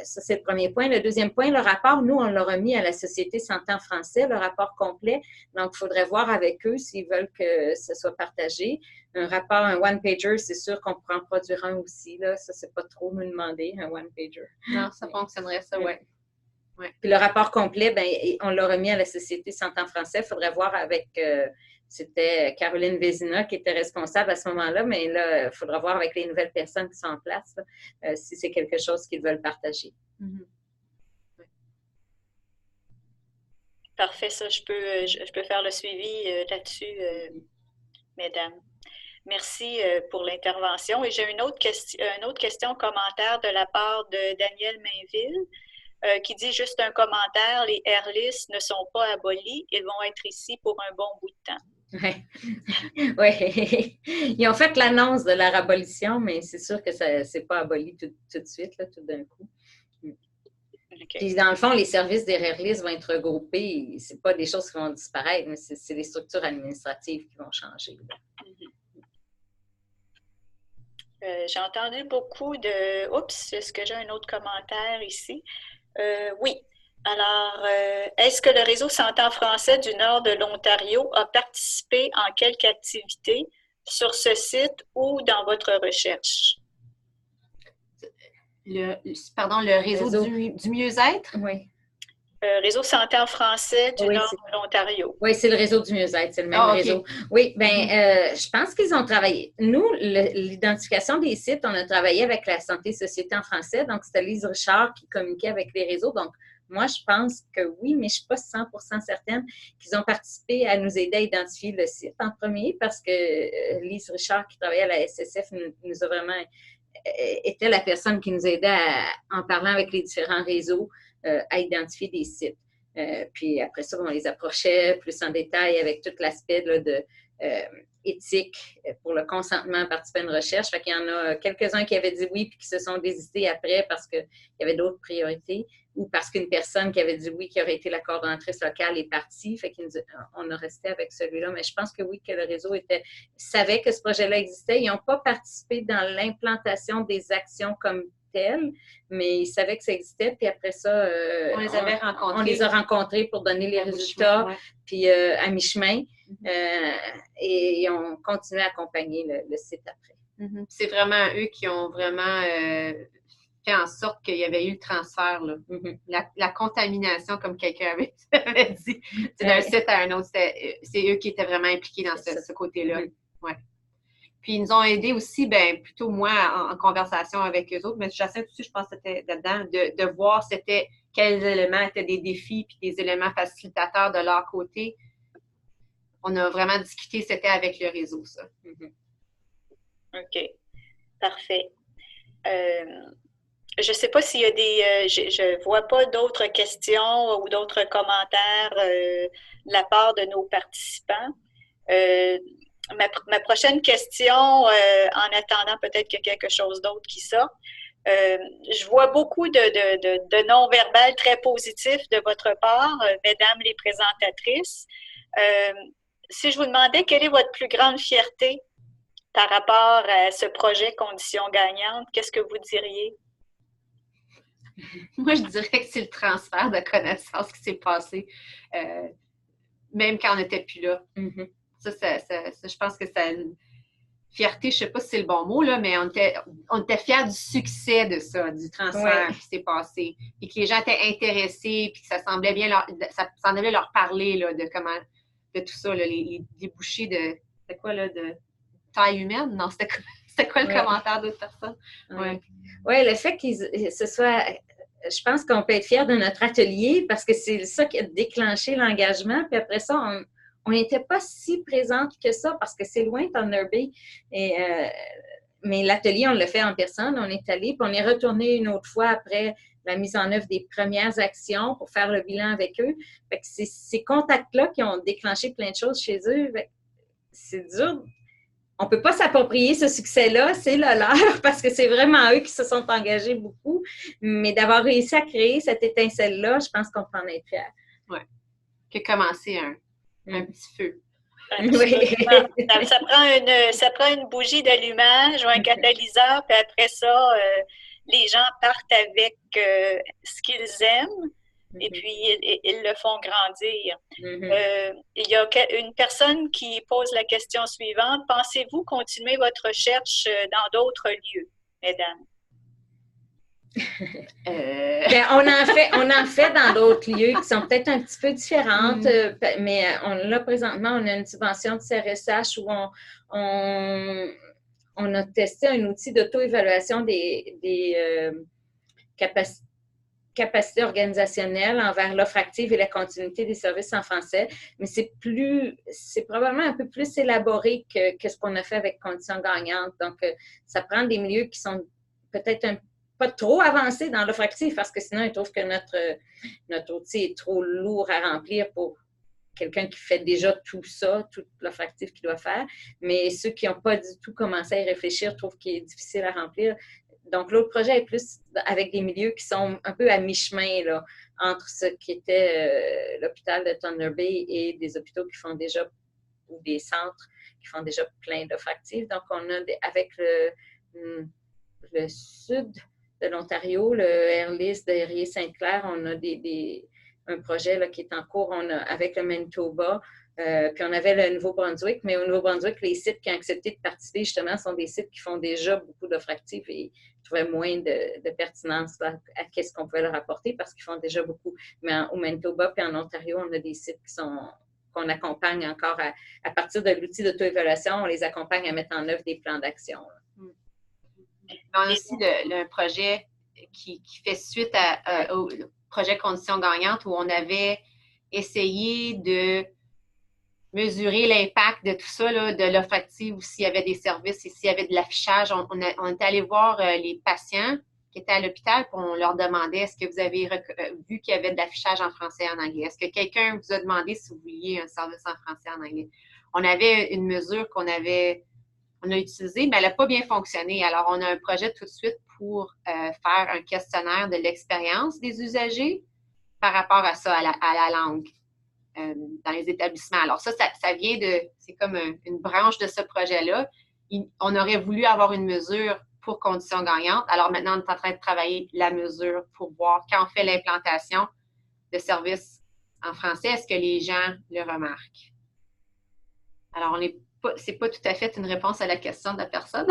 [SPEAKER 2] Ça, c'est le premier point. Le deuxième point, le rapport, nous, on l'a remis à la Société Santé en français, le rapport complet. Donc, il faudrait voir avec eux s'ils veulent que ce soit partagé. Un rapport, un one-pager, c'est sûr qu'on pourra en produire un aussi. Là. Ça, c'est pas trop nous demander, un one-pager.
[SPEAKER 3] Non, ça fonctionnerait, ça, oui.
[SPEAKER 2] Ouais. Puis le rapport complet, ben, on l'a remis à la Société Santé en français. Il faudrait voir avec, c'était Caroline Vézina qui était responsable à ce moment-là, mais là, il faudra voir avec les nouvelles personnes qui sont en place là, si c'est quelque chose qu'ils veulent partager.
[SPEAKER 3] Mm-hmm.
[SPEAKER 1] Ouais. Parfait, ça, je peux faire le suivi là-dessus, mesdames. Merci pour l'intervention. Et j'ai une autre question, commentaire de la part de Daniel Mainville. Qui dit juste un commentaire, les AirList ne sont pas abolis, ils vont être ici pour un bon bout de temps.
[SPEAKER 2] Oui. Ils ont fait l'annonce de leur abolition, mais c'est sûr que ça n'est pas aboli tout de suite, là, tout d'un coup. Okay. Puis dans le fond, les services des AirList vont être regroupés. Ce n'est pas des choses qui vont disparaître, mais c'est les structures administratives qui vont changer.
[SPEAKER 1] J'ai entendu beaucoup de... Oups, est-ce que j'ai un autre commentaire ici? Oui. Alors, est-ce que le réseau Santé en français du nord de l'Ontario a participé en quelque activité sur ce site ou dans votre recherche?
[SPEAKER 3] Le réseau du mieux-être?
[SPEAKER 2] Oui.
[SPEAKER 1] Réseau Santé en français du nord de l'Ontario.
[SPEAKER 2] Oui, c'est le réseau du mieux-être, c'est le même réseau. Oui, bien, je pense qu'ils ont travaillé. Nous, l'identification des sites, on a travaillé avec la Santé Société en français, donc c'était Lise Richard qui communiquait avec les réseaux. Donc, moi, je pense que oui, mais je ne suis pas 100% certaine qu'ils ont participé à nous aider à identifier le site en premier, parce que Lise Richard, qui travaillait à la SSF, nous a vraiment était la personne qui nous aidait en parlant avec les différents réseaux, à identifier des sites. Puis après ça, on les approchait plus en détail avec tout l'aspect là, de éthique pour le consentement à participer à une recherche. Fait qu'il y en a quelques-uns qui avaient dit oui puis qui se sont désistés après parce qu'il y avait d'autres priorités ou parce qu'une personne qui avait dit oui, qui aurait été la coordonnatrice locale, est partie. Fait qu'on a resté avec celui-là. Mais je pense que oui, que le réseau savait que ce projet-là existait. Ils n'ont pas participé dans l'implantation des actions comme mais ils savaient que ça existait, puis après ça,
[SPEAKER 3] on les avait rencontrés.
[SPEAKER 2] On les a rencontrés pour donner les résultats, puis à mi-chemin, et ils ont continué à accompagner le site après.
[SPEAKER 3] C'est vraiment eux qui ont vraiment fait en sorte qu'il y avait eu le transfert, là. La contamination, comme quelqu'un avait dit, d'un site à un autre, c'est eux qui étaient vraiment impliqués dans ce côté-là. Ouais. Puis, ils nous ont aidés aussi, bien, plutôt moi, en conversation avec eux autres, mais Jacinthe aussi, je pense que c'était là-dedans, de voir quels éléments étaient des défis puis des éléments facilitateurs de leur côté. On a vraiment discuté, c'était avec le réseau, ça.
[SPEAKER 1] OK. Parfait. Je ne sais pas s'il y a je ne vois pas d'autres questions ou d'autres commentaires de la part de nos participants. Ma prochaine question, en attendant peut-être qu'il y a quelque chose d'autre qui sort, je vois beaucoup de non-verbal très positifs de votre part, mesdames les présentatrices. Si je vous demandais quelle est votre plus grande fierté par rapport à ce projet Conditions gagnantes, qu'est-ce que vous diriez?
[SPEAKER 3] Moi, je dirais que c'est le transfert de connaissances qui s'est passé, même quand on n'était plus là. Ça, je pense que ça. Fierté, je ne sais pas si c'est le bon mot, là, mais on était fiers du succès de ça, du transfert qui s'est passé. Et que les gens étaient intéressés, puis que ça semblait bien leur parler là, de tout ça, là, les débouchés de quoi, là, de taille humaine? Non, c'était C'était quoi le commentaire d'autres personnes?
[SPEAKER 2] Oui, le fait que ce soit... Je pense qu'on peut être fiers de notre atelier parce que c'est ça qui a déclenché l'engagement. Puis après ça, on n'était pas si présente que ça parce que c'est loin, Thunder Bay. Mais l'atelier, on l'a fait en personne. On est allé, puis on est retourné une autre fois après la mise en œuvre des premières actions pour faire le bilan avec eux. Fait que c'est ces contacts-là qui ont déclenché plein de choses chez eux. C'est dur. On ne peut pas s'approprier ce succès-là, c'est le leur, parce que c'est vraiment eux qui se sont engagés beaucoup. Mais d'avoir réussi à créer cette étincelle-là, je pense qu'on peut en être fiers.
[SPEAKER 3] Oui. Qui a commencé un petit feu.
[SPEAKER 2] Oui.
[SPEAKER 1] Ça prend une bougie d'allumage ou un catalyseur, puis après ça, les gens partent avec ce qu'ils aiment. Et puis, ils le font grandir. Il y a une personne qui pose la question suivante. Pensez-vous continuer votre recherche dans d'autres lieux, mesdames?
[SPEAKER 2] On en fait dans d'autres lieux qui sont peut-être un petit peu différentes, mais là, présentement, on a une subvention de CRSH où on a testé un outil d'auto-évaluation des capacités organisationnelles envers l'offre active et la continuité des services en français, mais c'est probablement un peu plus élaboré que ce qu'on a fait avec Conditions gagnantes. Donc, ça prend des milieux qui sont peut-être pas trop avancés dans l'offre active parce que sinon, ils trouvent que notre outil est trop lourd à remplir pour quelqu'un qui fait déjà tout ça, toute l'offre active qu'il doit faire. Mais ceux qui n'ont pas du tout commencé à y réfléchir trouvent qu'il est difficile à remplir. Donc, l'autre projet est plus avec des milieux qui sont un peu à mi-chemin là, entre ce qui était l'hôpital de Thunder Bay et des hôpitaux qui font déjà, ou des centres qui font déjà plein d'offres actives. Donc, on a avec le sud de l'Ontario, le Airlist de Erie-Sainte-Claire, on a un projet là, qui est en cours avec le Manitoba. Puis on avait le Nouveau-Brunswick, mais au Nouveau-Brunswick, les sites qui ont accepté de participer, justement, sont des sites qui font déjà beaucoup d'offres actives et trouvaient moins de pertinence à qu'est-ce qu'on pouvait leur apporter parce qu'ils font déjà beaucoup. Mais au Manitoba et en Ontario, on a des sites qu'on accompagne encore à partir de l'outil d'auto-évaluation, on les accompagne à mettre en œuvre des plans d'action.
[SPEAKER 3] On a aussi un projet qui fait suite au projet Conditions gagnantes où on avait essayé de mesurer l'impact de tout ça, là, de l'offre active, ou s'il y avait des services et s'il y avait de l'affichage. On est allé voir les patients qui étaient à l'hôpital pour on leur demandait est-ce que vous avez vu qu'il y avait de l'affichage en français et en anglais? Est-ce que quelqu'un vous a demandé si vous vouliez un service en français et en anglais? On avait une mesure qu'on a utilisée, mais elle n'a pas bien fonctionné. Alors, on a un projet tout de suite pour faire un questionnaire de l'expérience des usagers par rapport à ça, à la langue. Dans les établissements. Alors ça vient c'est comme une branche de ce projet-là. On aurait voulu avoir une mesure pour Conditions gagnantes. Alors maintenant, on est en train de travailler la mesure pour voir quand on fait l'implantation de services en français, est-ce que les gens le remarquent? Alors, c'est pas tout à fait une réponse à la question de la personne.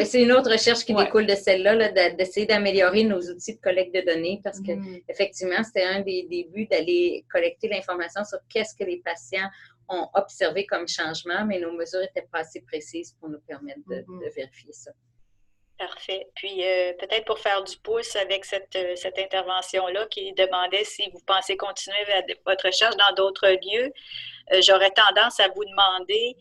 [SPEAKER 2] C'est une autre recherche qui découle de celle-là, là, d'essayer d'améliorer nos outils de collecte de données parce que effectivement, c'était un des buts d'aller collecter l'information sur qu'est-ce que les patients ont observé comme changement, mais nos mesures n'étaient pas assez précises pour nous permettre de vérifier ça.
[SPEAKER 1] Parfait. Puis peut-être pour faire du pouce avec cette intervention-là qui demandait si vous pensez continuer votre recherche dans d'autres lieux, j'aurais tendance à vous demander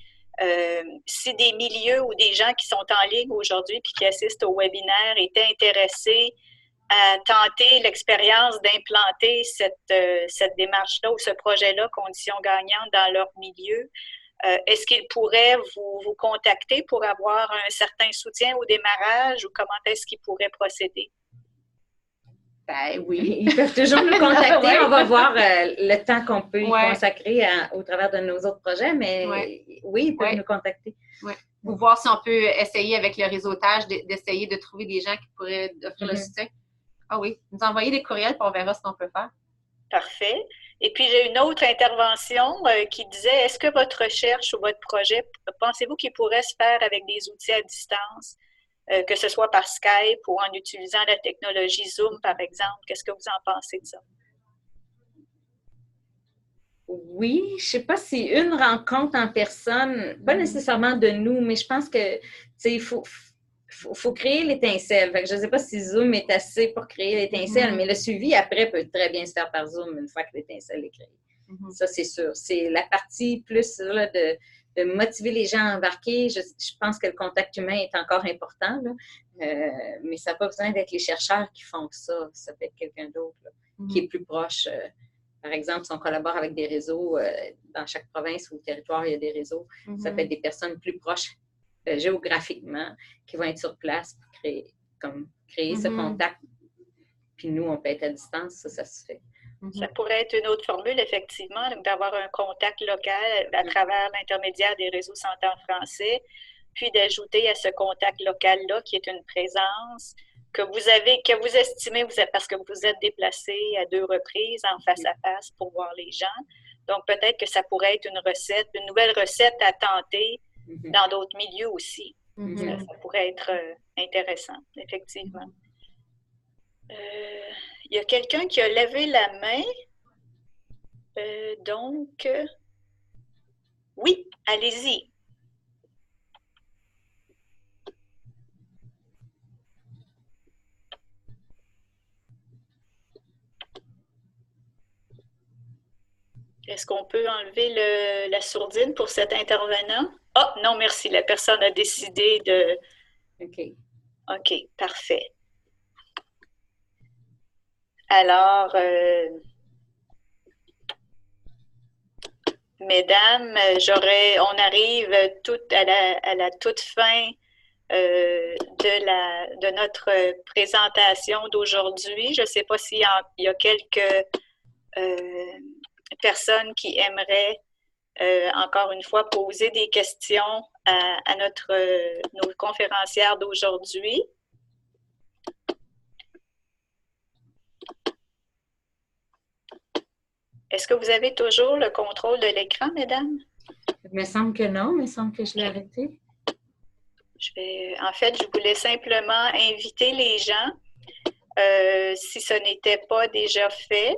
[SPEAKER 1] si des milieux ou des gens qui sont en ligne aujourd'hui puis qui assistent au webinaire étaient intéressés à tenter l'expérience d'implanter cette démarche-là ou ce projet-là, Conditions gagnantes, dans leur milieu, est-ce qu'ils pourraient vous contacter pour avoir un certain soutien au démarrage ou comment est-ce qu'ils pourraient procéder?
[SPEAKER 2] Ben oui, ils peuvent toujours nous contacter. Ouais. On va voir le temps qu'on peut y consacrer au travers de nos autres projets, mais oui, ils peuvent nous contacter.
[SPEAKER 3] Ouais. Pour voir si on peut essayer avec le réseautage, d'essayer de trouver des gens qui pourraient offrir le soutien. Ah oui, nous envoyer des courriels puis on verra ce qu'on peut faire.
[SPEAKER 1] Parfait. Et puis, j'ai une autre intervention qui disait, est-ce que votre recherche ou votre projet, pensez-vous qu'il pourrait se faire avec des outils à distance? Que ce soit par Skype ou en utilisant la technologie Zoom, par exemple. Qu'est-ce que vous en pensez de ça?
[SPEAKER 2] Oui, je ne sais pas si une rencontre en personne, pas nécessairement de nous, mais je pense que, il faut créer l'étincelle. Fait que je ne sais pas si Zoom est assez pour créer l'étincelle, mais le suivi après peut très bien se faire par Zoom une fois que l'étincelle est créée. Ça, c'est sûr. C'est la partie plus là, de motiver les gens à embarquer. Je pense que le contact humain est encore important, là. Mais ça n'a pas besoin d'être les chercheurs qui font ça. Ça peut être quelqu'un d'autre qui est plus proche. Par exemple, si on collabore avec des réseaux, dans chaque province ou territoire, il y a des réseaux, ça peut être des personnes plus proches géographiquement qui vont être sur place pour créer ce contact. Puis nous, on peut être à distance, ça se fait.
[SPEAKER 1] Ça pourrait être une autre formule, effectivement, d'avoir un contact local à travers l'intermédiaire des réseaux santé en français, puis d'ajouter à ce contact local-là, qui est une présence que vous estimez, parce que vous êtes déplacé à 2 reprises en face à face pour voir les gens. Donc, peut-être que ça pourrait être une nouvelle recette à tenter dans d'autres milieux aussi. Ça pourrait être intéressant, effectivement. Il y a quelqu'un qui a levé la main. Donc, oui, allez-y. Est-ce qu'on peut enlever la sourdine pour cet intervenant? Ah, non, merci. La personne a décidé de... OK, parfait. Alors, mesdames, on arrive à la toute fin de notre présentation d'aujourd'hui. Je ne sais pas s'il y a quelques personnes qui aimeraient encore une fois poser des questions à nos conférencières d'aujourd'hui. Est-ce que vous avez toujours le contrôle de l'écran, mesdames?
[SPEAKER 2] Il me semble que non, il me semble que je l'ai arrêté.
[SPEAKER 1] En fait, je voulais simplement inviter les gens, si ce n'était pas déjà fait.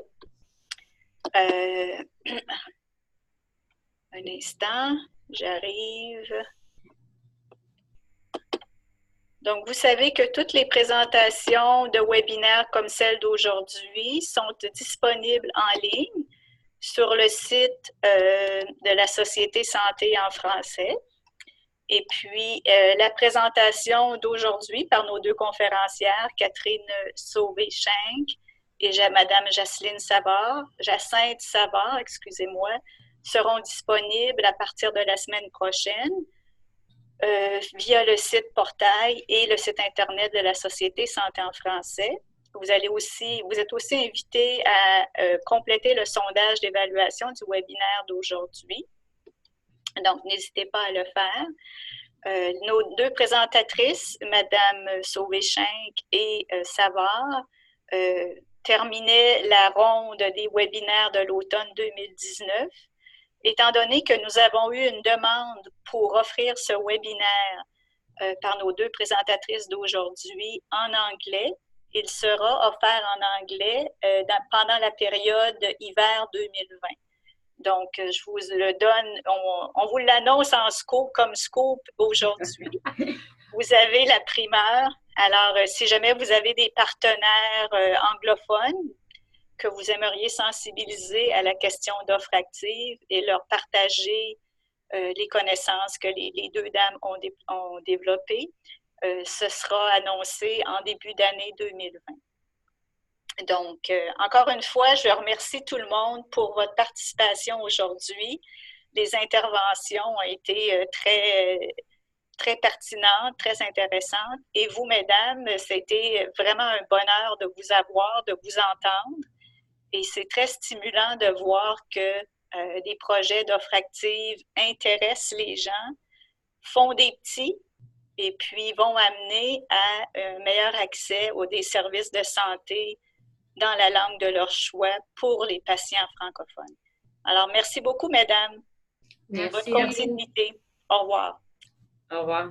[SPEAKER 1] Un instant, j'arrive. Donc, vous savez que toutes les présentations de webinaires comme celle d'aujourd'hui sont disponibles en ligne sur le site de la Société Santé en français. Et puis, la présentation d'aujourd'hui par nos 2 conférencières, Catherine Sauvé-Schenck et Madame Jacinthe Savard, excusez-moi, seront disponibles à partir de la semaine prochaine via le site portail et le site Internet de la Société Santé en français. Vous êtes aussi invités à compléter le sondage d'évaluation du webinaire d'aujourd'hui. Donc, n'hésitez pas à le faire. Nos 2 présentatrices, Mme Sauvé-Schenck et Savard, terminaient la ronde des webinaires de l'automne 2019. Étant donné que nous avons eu une demande pour offrir ce webinaire par nos 2 présentatrices d'aujourd'hui en anglais, il sera offert en anglais pendant la période hiver 2020. Donc, je vous le donne, on vous l'annonce comme scoop aujourd'hui. Vous avez la primeur. Alors, si jamais vous avez des partenaires anglophones que vous aimeriez sensibiliser à la question d'offres actives et leur partager les connaissances que les 2 dames ont développées, ce sera annoncé en début d'année 2020. Donc, encore une fois, je remercie tout le monde pour votre participation aujourd'hui. Les interventions ont été très pertinentes, très intéressantes. Et vous, mesdames, c'était vraiment un bonheur de vous avoir, de vous entendre. Et c'est très stimulant de voir que des projets d'offres actives intéressent les gens, font des petits et puis vont amener à un meilleur accès des services de santé dans la langue de leur choix pour les patients francophones. Alors, merci beaucoup, mesdames.
[SPEAKER 2] Merci.
[SPEAKER 1] Bonne continuité. Au revoir.
[SPEAKER 2] Au revoir.